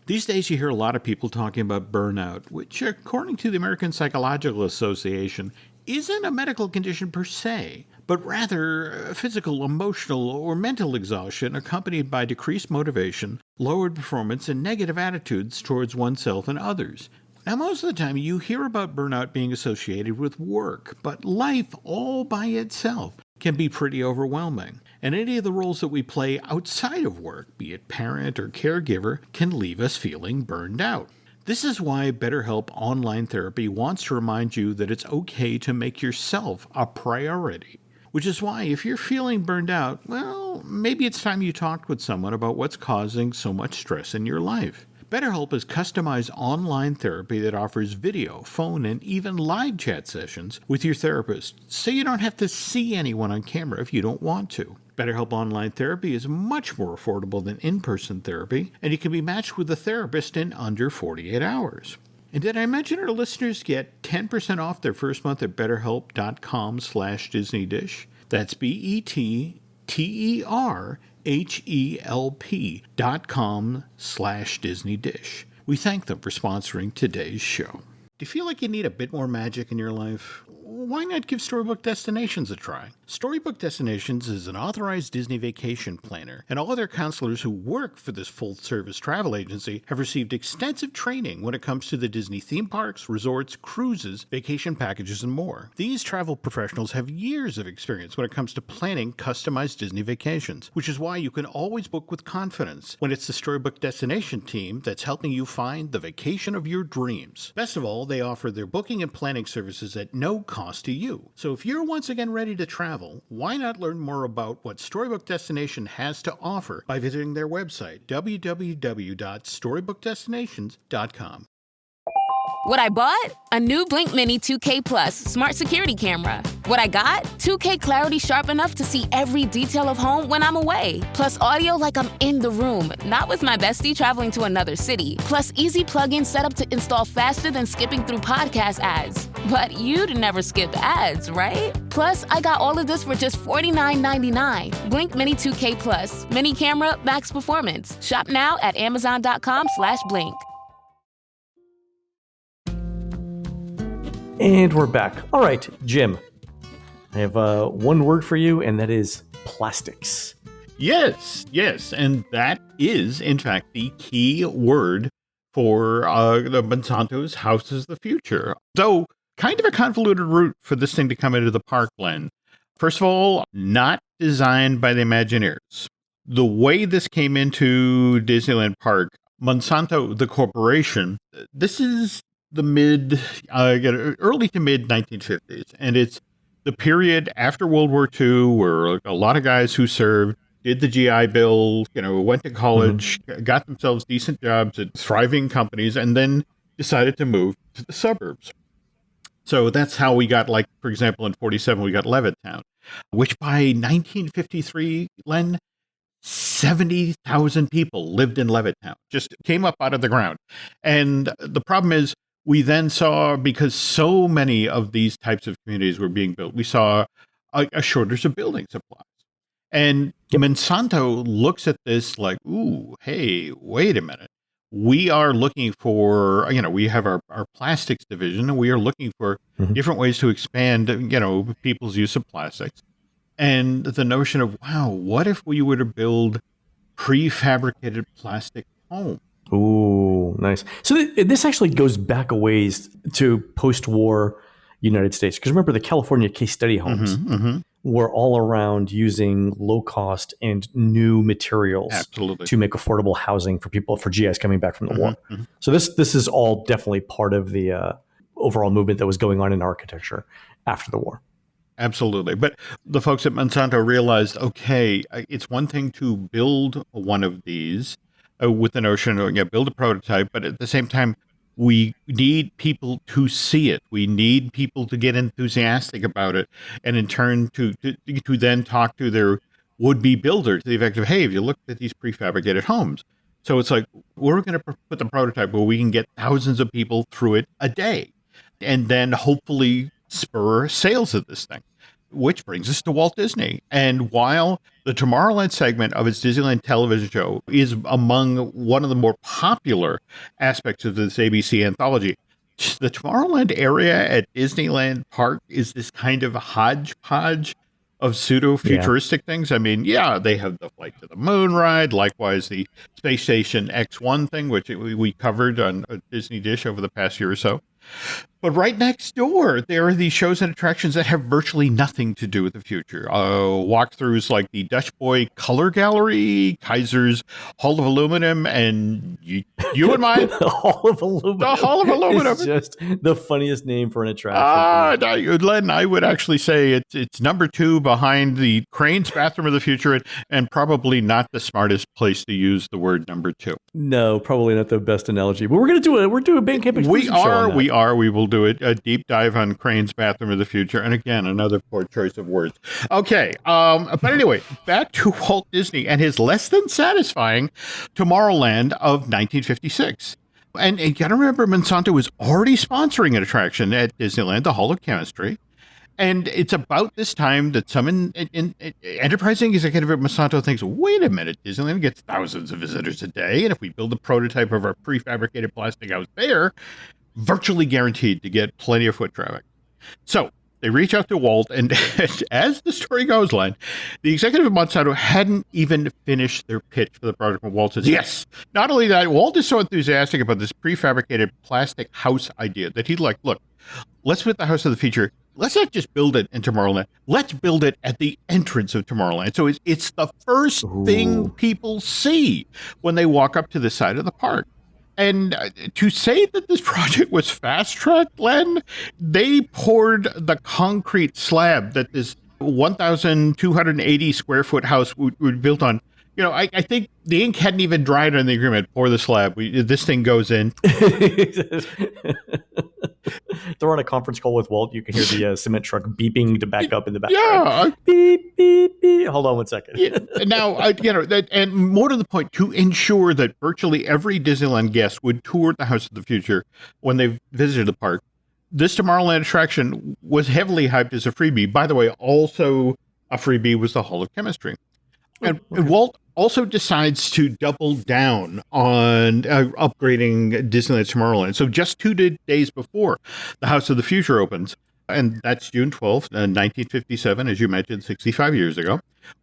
These days you hear a lot of people talking about burnout, which, according to the American Psychological Association, isn't a medical condition per se, but rather physical, emotional, or mental exhaustion accompanied by decreased motivation, lowered performance, and negative attitudes towards oneself and others. Now, most of the time you hear about burnout being associated with work, but life all by itself can be pretty overwhelming. And any of the roles that we play outside of work, be it parent or caregiver, can leave us feeling burned out. This is why BetterHelp Online Therapy wants to remind you that it's okay to make yourself a priority. Which is why, if you're feeling burned out, well, maybe it's time you talked with someone about what's causing so much stress in your life. BetterHelp is customized online therapy that offers video, phone, and even live chat sessions with your therapist, so you don't have to see anyone on camera if you don't want to. BetterHelp Online Therapy is much more affordable than in-person therapy, and you can be matched with a therapist in under 48 hours. And did I mention our listeners get 10% off their first month at betterhelp.com/DisneyDish? That's BetterHelp.com/DisneyDish. We thank them for sponsoring today's show. Do you feel like you need a bit more magic in your life? Why not give Storybook Destinations a try? Storybook Destinations is an authorized Disney vacation planner, and all of their counselors who work for this full-service travel agency have received extensive training when it comes to the Disney theme parks, resorts, cruises, vacation packages, and more. These travel professionals have years of experience when it comes to planning customized Disney vacations, which is why you can always book with confidence when it's the Storybook Destination team that's helping you find the vacation of your dreams. Best of all, they offer their booking and planning services at no cost to you. So if you're once again ready to travel, why not learn more about what Storybook Destination has to offer by visiting their website, www.storybookdestinations.com. What I bought? A new Blink Mini 2K Plus smart security camera. What I got? 2K clarity sharp enough to see every detail of home when I'm away. Plus audio like I'm in the room, not with my bestie traveling to another city. Plus easy plug-in setup to install faster than skipping through podcast ads. But you'd never skip ads, right? Plus, I got all of this for just $49.99. Blink Mini 2K Plus. Mini camera, max performance. Shop now at amazon.com/blink. And we're back. All right, Jim. I have one word for you, and that is plastics. Yes. And that is, in fact, the key word for the Monsanto's Houses of the Future. So, kind of a convoluted route for this thing to come into the parkland. First of all, not designed by the Imagineers. The way this came into Disneyland Park, Monsanto, the corporation, this is the early to mid 1950s. And it's the period after World War II where a lot of guys who served did the GI Bill, went to college, got themselves decent jobs at thriving companies, and then decided to move to the suburbs. So that's how we got, like, for example, in 47, we got Levittown, which by 1953, Len, 70,000 people lived in Levittown, just came up out of the ground. And the problem is, we then saw, because so many of these types of communities were being built, we saw a shortage of building supplies. And Monsanto looks at this like, ooh, hey, wait a minute. We are looking for, we have our plastics division, and we are looking for different ways to expand, people's use of plastics. And the notion of, wow, what if we were to build prefabricated plastic homes? Ooh, nice. So this actually goes back a ways to post-war United States. Because remember, the California case study homes were all around using low-cost and new materials to make affordable housing for people, for GIs coming back from the war. So this is all definitely part of the overall movement that was going on in architecture after the war. Absolutely. But the folks at Monsanto realized, okay, it's one thing to build one of these with the notion of build a prototype, but at the same time, we need people to see it. We need people to get enthusiastic about it, and in turn to then talk to their would-be builders to the effect of, hey, have you looked at these prefabricated homes? So it's like, we're going to put the prototype where we can get thousands of people through it a day, and then hopefully spur sales of this thing. Which brings us to Walt Disney. And while the Tomorrowland segment of its Disneyland television show is among one of the more popular aspects of this ABC anthology, the Tomorrowland area at Disneyland Park is this kind of hodgepodge of pseudo-futuristic things. I mean, they have the Flight to the Moon ride, likewise the Space Station X-1 thing, which we covered on a Disney Dish over the past year or so. But right next door, there are these shows and attractions that have virtually nothing to do with the future. Walkthroughs like the Dutch Boy Color Gallery, Kaiser's Hall of Aluminum, and you and mine. The Hall of Aluminum. The Hall of Aluminum. It's just the funniest name for an attraction. Len, I would actually say it's number 2 behind the Crane's Bathroom of the Future, and probably not the smartest place to use the word number 2. No, probably not the best analogy. But we're doing a Band Camp exclusive show on that. We will do a deep dive on Crane's Bathroom of the Future. And again, another poor choice of words. Okay. But anyway, back to Walt Disney and his less than satisfying Tomorrowland of 1956. And you got to remember, Monsanto was already sponsoring an attraction at Disneyland, the Hall of Chemistry. And it's about this time that some enterprising executive at Monsanto thinks, wait a minute, Disneyland gets thousands of visitors a day. And if we build a prototype of our prefabricated plastic house there, virtually guaranteed to get plenty of foot traffic. So they reach out to Walt, and as the story goes, Len, the executive of Monsanto hadn't even finished their pitch for the project when Walt says, yes. Not only that, Walt is so enthusiastic about this prefabricated plastic house idea that he's like, look, let's put the House of the Future. Let's not just build it in Tomorrowland. Let's build it at the entrance of Tomorrowland. So it's the first thing people see when they walk up to the side of the park. And to say that this project was fast-tracked, Len, they poured the concrete slab that this 1,280 square foot house would built on, I think the ink hadn't even dried on the agreement for the slab. This thing goes in. They're on a conference call with Walt. You can hear the cement truck beeping to back up in the Yeah. background. Beep, beep, beep. Hold on one second. Now, and more to the point, to ensure that virtually every Disneyland guest would tour the House of the Future when they visited the park, this Tomorrowland attraction was heavily hyped as a freebie. By the way, also a freebie was the Hall of Chemistry. And Walt also decides to double down on upgrading Disneyland Tomorrowland. So just 2 days before the House of the Future opens, and that's June 12th, 1957, as you mentioned, 65 years ago,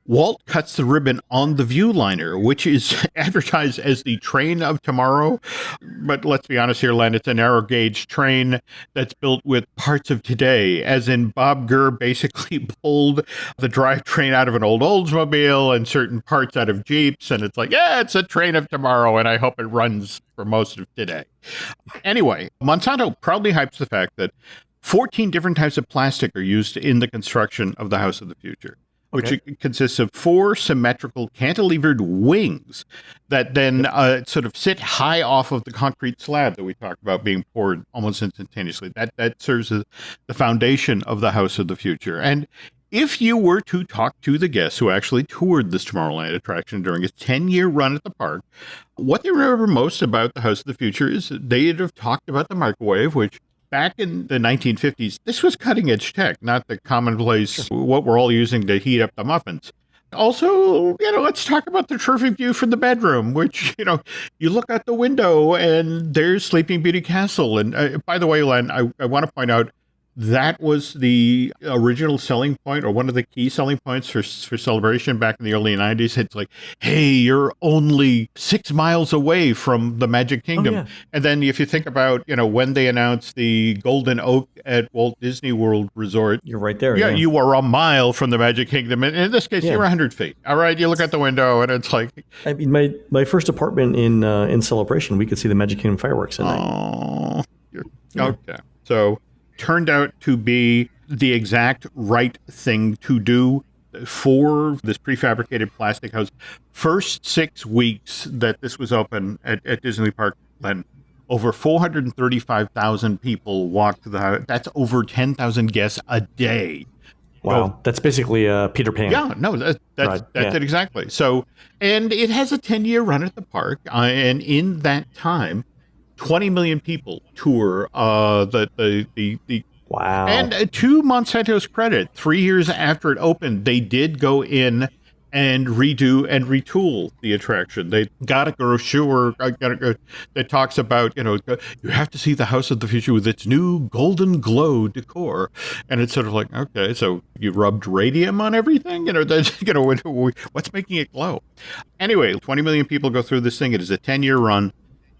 Walt cuts the ribbon on the Viewliner, which is advertised as the train of tomorrow. But let's be honest here, Len, it's a narrow gauge train that's built with parts of today, as in Bob Gurr basically pulled the drivetrain out of an old Oldsmobile and certain parts out of Jeeps. And it's like, yeah, it's a train of tomorrow, and I hope it runs for most of today. Anyway, Monsanto proudly hypes the fact that 14 different types of plastic are used in the construction of the House of the Future, which consists of 4 symmetrical cantilevered wings that then sort of sit high off of the concrete slab that we talked about being poured almost instantaneously. That serves as the foundation of the House of the Future. And if you were to talk to the guests who actually toured this Tomorrowland attraction during its 10-year run at the park, what they remember most about the House of the Future is they'd have talked about the microwave, which back in the 1950s, this was cutting-edge tech, not the commonplace, what we're all using to heat up the muffins. Also, let's talk about the terrific view from the bedroom, which, you look out the window and there's Sleeping Beauty Castle. And by the way, Len, I want to point out, that was the original selling point, or one of the key selling points for Celebration back in the early 90s. It's like, hey, you're only 6 miles away from the Magic Kingdom. Oh, yeah. And then if you think about, when they announced the Golden Oak at Walt Disney World Resort. You're right there. Yeah, you were a mile from the Magic Kingdom. And in this case, you're 100 feet. All right, you look out the window and it's like... I mean, my first apartment in Celebration, we could see the Magic Kingdom fireworks at night. Okay. So... turned out to be the exact right thing to do for this prefabricated plastic house. First 6 weeks that this was open at Disney Park, Len, over 435,000 people walked to the house. That's over 10,000 guests a day. Wow, that's basically Peter Pan. Yeah, no, that's it exactly. So, and it has a 10-year run at the park, and in that time, 20 million people tour the wow. And to Monsanto's credit, 3 years after it opened, they did go in and redo and retool the attraction. They got a brochure that talks about, you have to see the House of the Future with its new golden glow decor. And it's sort of like, okay, so you rubbed radium on everything? What's making it glow? Anyway, 20 million people go through this thing. It is a 10-year run.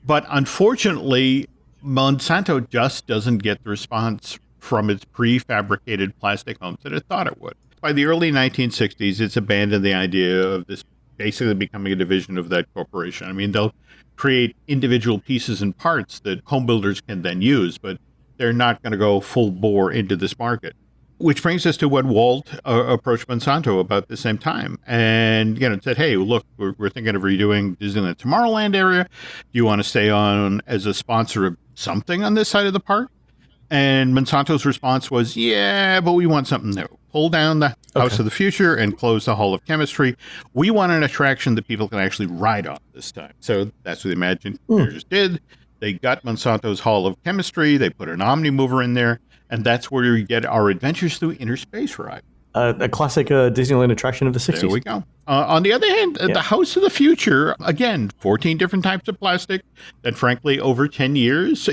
But unfortunately, Monsanto just doesn't get the response from its prefabricated plastic homes that it thought it would. By the early 1960s, it's abandoned the idea of this basically becoming a division of that corporation. I mean, they'll create individual pieces and parts that home builders can then use, but they're not going to go full bore into this market. Which brings us to when Walt approached Monsanto about the same time and, said, hey, look, we're thinking of redoing Disneyland Tomorrowland area. Do you want to stay on as a sponsor of something on this side of the park? And Monsanto's response was, yeah, but we want something new. Pull down the House of the Future and close the Hall of Chemistry. We want an attraction that people can actually ride on this time. So that's what the Imagineers did. They got Monsanto's Hall of Chemistry. They put an Omnimover in there. And that's where we get our Adventures Through Inner Space ride. A classic Disneyland attraction of the 60s. There we go. On the other hand, the House of the Future, again, 14 different types of plastic that, frankly, over 10 years.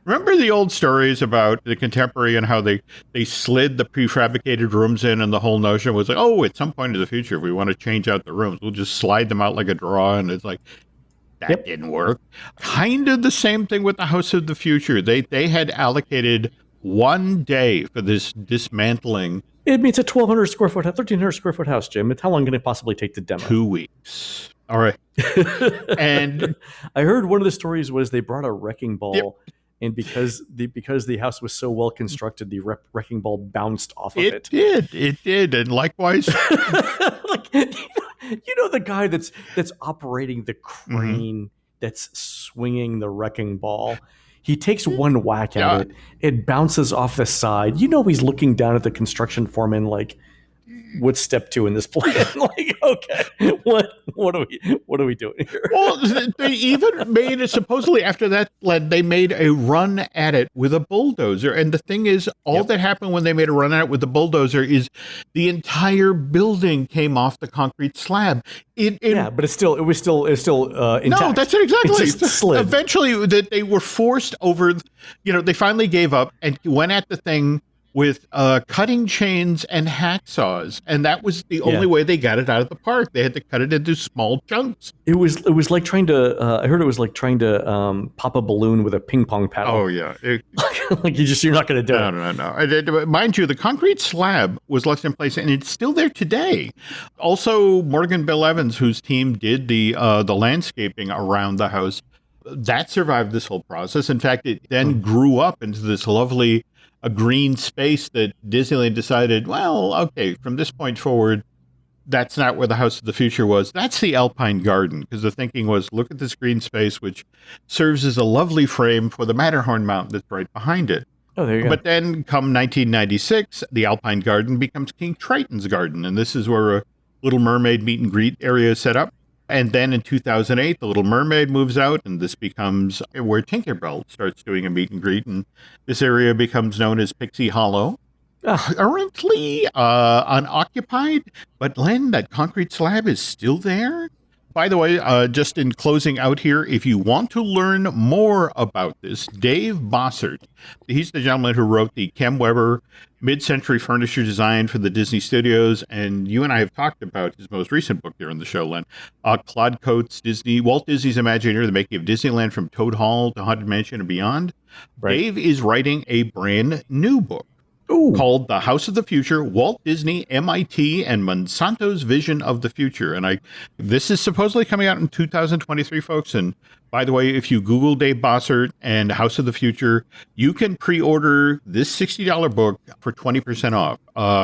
Remember the old stories about the Contemporary and how they slid the prefabricated rooms in, and the whole notion was like, oh, at some point in the future, if we want to change out the rooms, we'll just slide them out like a drawer. And it's like, that didn't work. Kind of the same thing with the House of the Future. They had allocated 1 day for this dismantling. It means a 1,200 square foot, 1,300 square foot house, Jim. It's how long can it possibly take to demo? 2 weeks. All right. And I heard one of the stories was they brought a wrecking ball, and because the house was so well constructed, the wrecking ball bounced off of it. It did. And likewise. You know the guy that's operating the crane that's swinging the wrecking ball. He takes one whack at it. It bounces off the side. You know he's looking down at the construction foreman like, what's step 2 in this plan? Like, okay, what are we doing here? Well, they even made it, supposedly after that, they made a run at it with a bulldozer. And the thing is, all that happened when they made a run at it with the bulldozer is the entire building came off the concrete slab. But it was still intact. No, that's it exactly. It just slid. Eventually, they were forced over. They finally gave up and went at the thing with cutting chains and hacksaws, and that was the only way they got it out of the park. They had to cut it into small chunks. It was like trying to. I heard it was like trying to pop a balloon with a ping pong paddle. Oh yeah, like you're not going to do it. No. Mind you, the concrete slab was left in place, and it's still there today. Also, Morgan Bill Evans, whose team did the landscaping around the house, that survived this whole process. In fact, it then grew up into this lovely a green space that Disneyland decided, well, okay, from this point forward, that's not where the House of the Future was. That's the Alpine Garden, because the thinking was, look at this green space, which serves as a lovely frame for the Matterhorn mountain that's right behind it. Oh, there you go. But then come 1996, the Alpine Garden becomes King Triton's Garden, and this is where a Little Mermaid meet and greet area is set up. And then in 2008, the Little Mermaid moves out, and this becomes where Tinkerbell starts doing a meet and greet, and this area becomes known as Pixie Hollow. Currently unoccupied, but Len, that concrete slab is still there. By the way, just in closing out here, if you want to learn more about this, Dave Bossert, he's the gentleman who wrote the Kem Weber mid-century furniture design for the Disney Studios, and you and I have talked about his most recent book here on the show, Len. Claude Coates' Walt Disney's Imagineer, the making of Disneyland from Toad Hall to Haunted Mansion and beyond. Right. Dave is writing a brand new book called The House of the Future, Walt Disney, MIT, and Monsanto's Vision of the Future. And this is supposedly coming out in 2023, folks. And by the way, if you Google Dave Bossert and House of the Future, you can pre-order this $60 book for 20% off.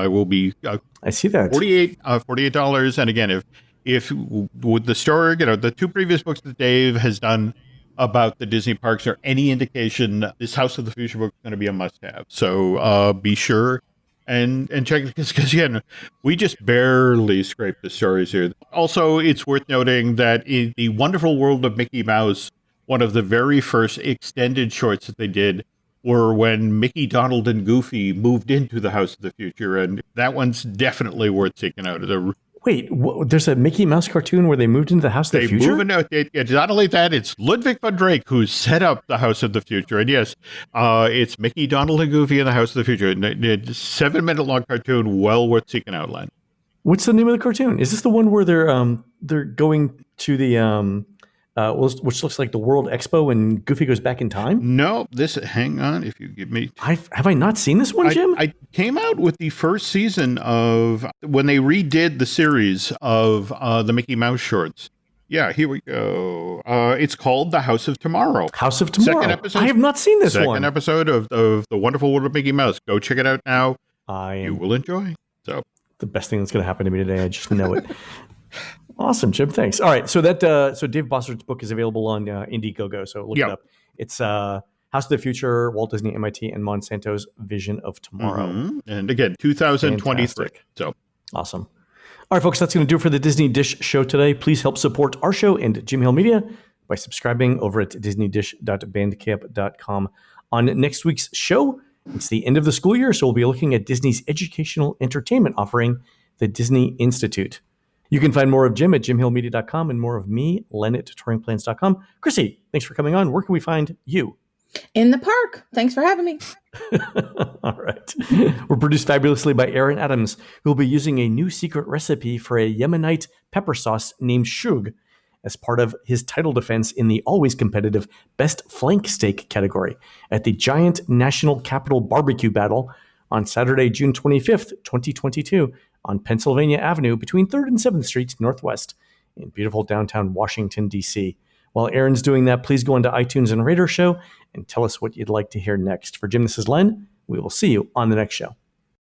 It will be I see that $48. And again, if with the story, the two previous books that Dave has done about the Disney parks are any indication, this House of the Future book is going to be a must-have. So be sure and check it, because again, we just barely scraped the stories here. Also, it's worth noting that in the Wonderful World of Mickey Mouse, one of the very first extended shorts that they did were when Mickey, Donald, and Goofy moved into the House of the Future, and that one's definitely worth checking out. Wait, there's a Mickey Mouse cartoon where they moved into the House of the Future? It's not only that, it's Ludwig von Drake who set up the House of the Future. And yes, it's Mickey, Donald, and Goofy in the House of the Future. It's a 7-minute long cartoon, well worth seeking out, Len. What's the name of the cartoon? Is this the one where they're going to the which looks like the World Expo and Goofy goes back in time? No, hang on, if you give me... Have I not seen this one, Jim? I came out with the first season of, when they redid the series of the Mickey Mouse shorts. Yeah, here we go. It's called The House of Tomorrow. House of Tomorrow. Second episode. I have not seen this one. Second episode of The Wonderful World of Mickey Mouse. Go check it out now. You will enjoy. So the best thing that's going to happen to me today. I just know it. Awesome, Jim. Thanks. All right. So so Dave Bossert's book is available on Indiegogo. So look it up. It's House of the Future, Walt Disney, MIT, and Monsanto's Vision of Tomorrow. Mm-hmm. And again, 2023. Fantastic. So awesome. All right, folks, that's going to do it for the Disney Dish show today. Please help support our show and Jim Hill Media by subscribing over at disneydish.bandcamp.com. On next week's show, it's the end of the school year, so we'll be looking at Disney's educational entertainment offering, the Disney Institute. You can find more of Jim at jimhillmedia.com and more of me, Len at touringplans.com. Chrissy, thanks for coming on. Where can we find you? In the park. Thanks for having me. All right. We're produced fabulously by Aaron Adams, who will be using a new secret recipe for a Yemenite pepper sauce named shug as part of his title defense in the always competitive Best Flank Steak category at the Giant National Capital Barbecue Battle on Saturday, June 25th, 2022, on Pennsylvania Avenue between 3rd and 7th Streets Northwest in beautiful downtown Washington, D.C. While Aaron's doing that, please go into iTunes and rate our show and tell us what you'd like to hear next. For Jim, this is Len. We will see you on the next show.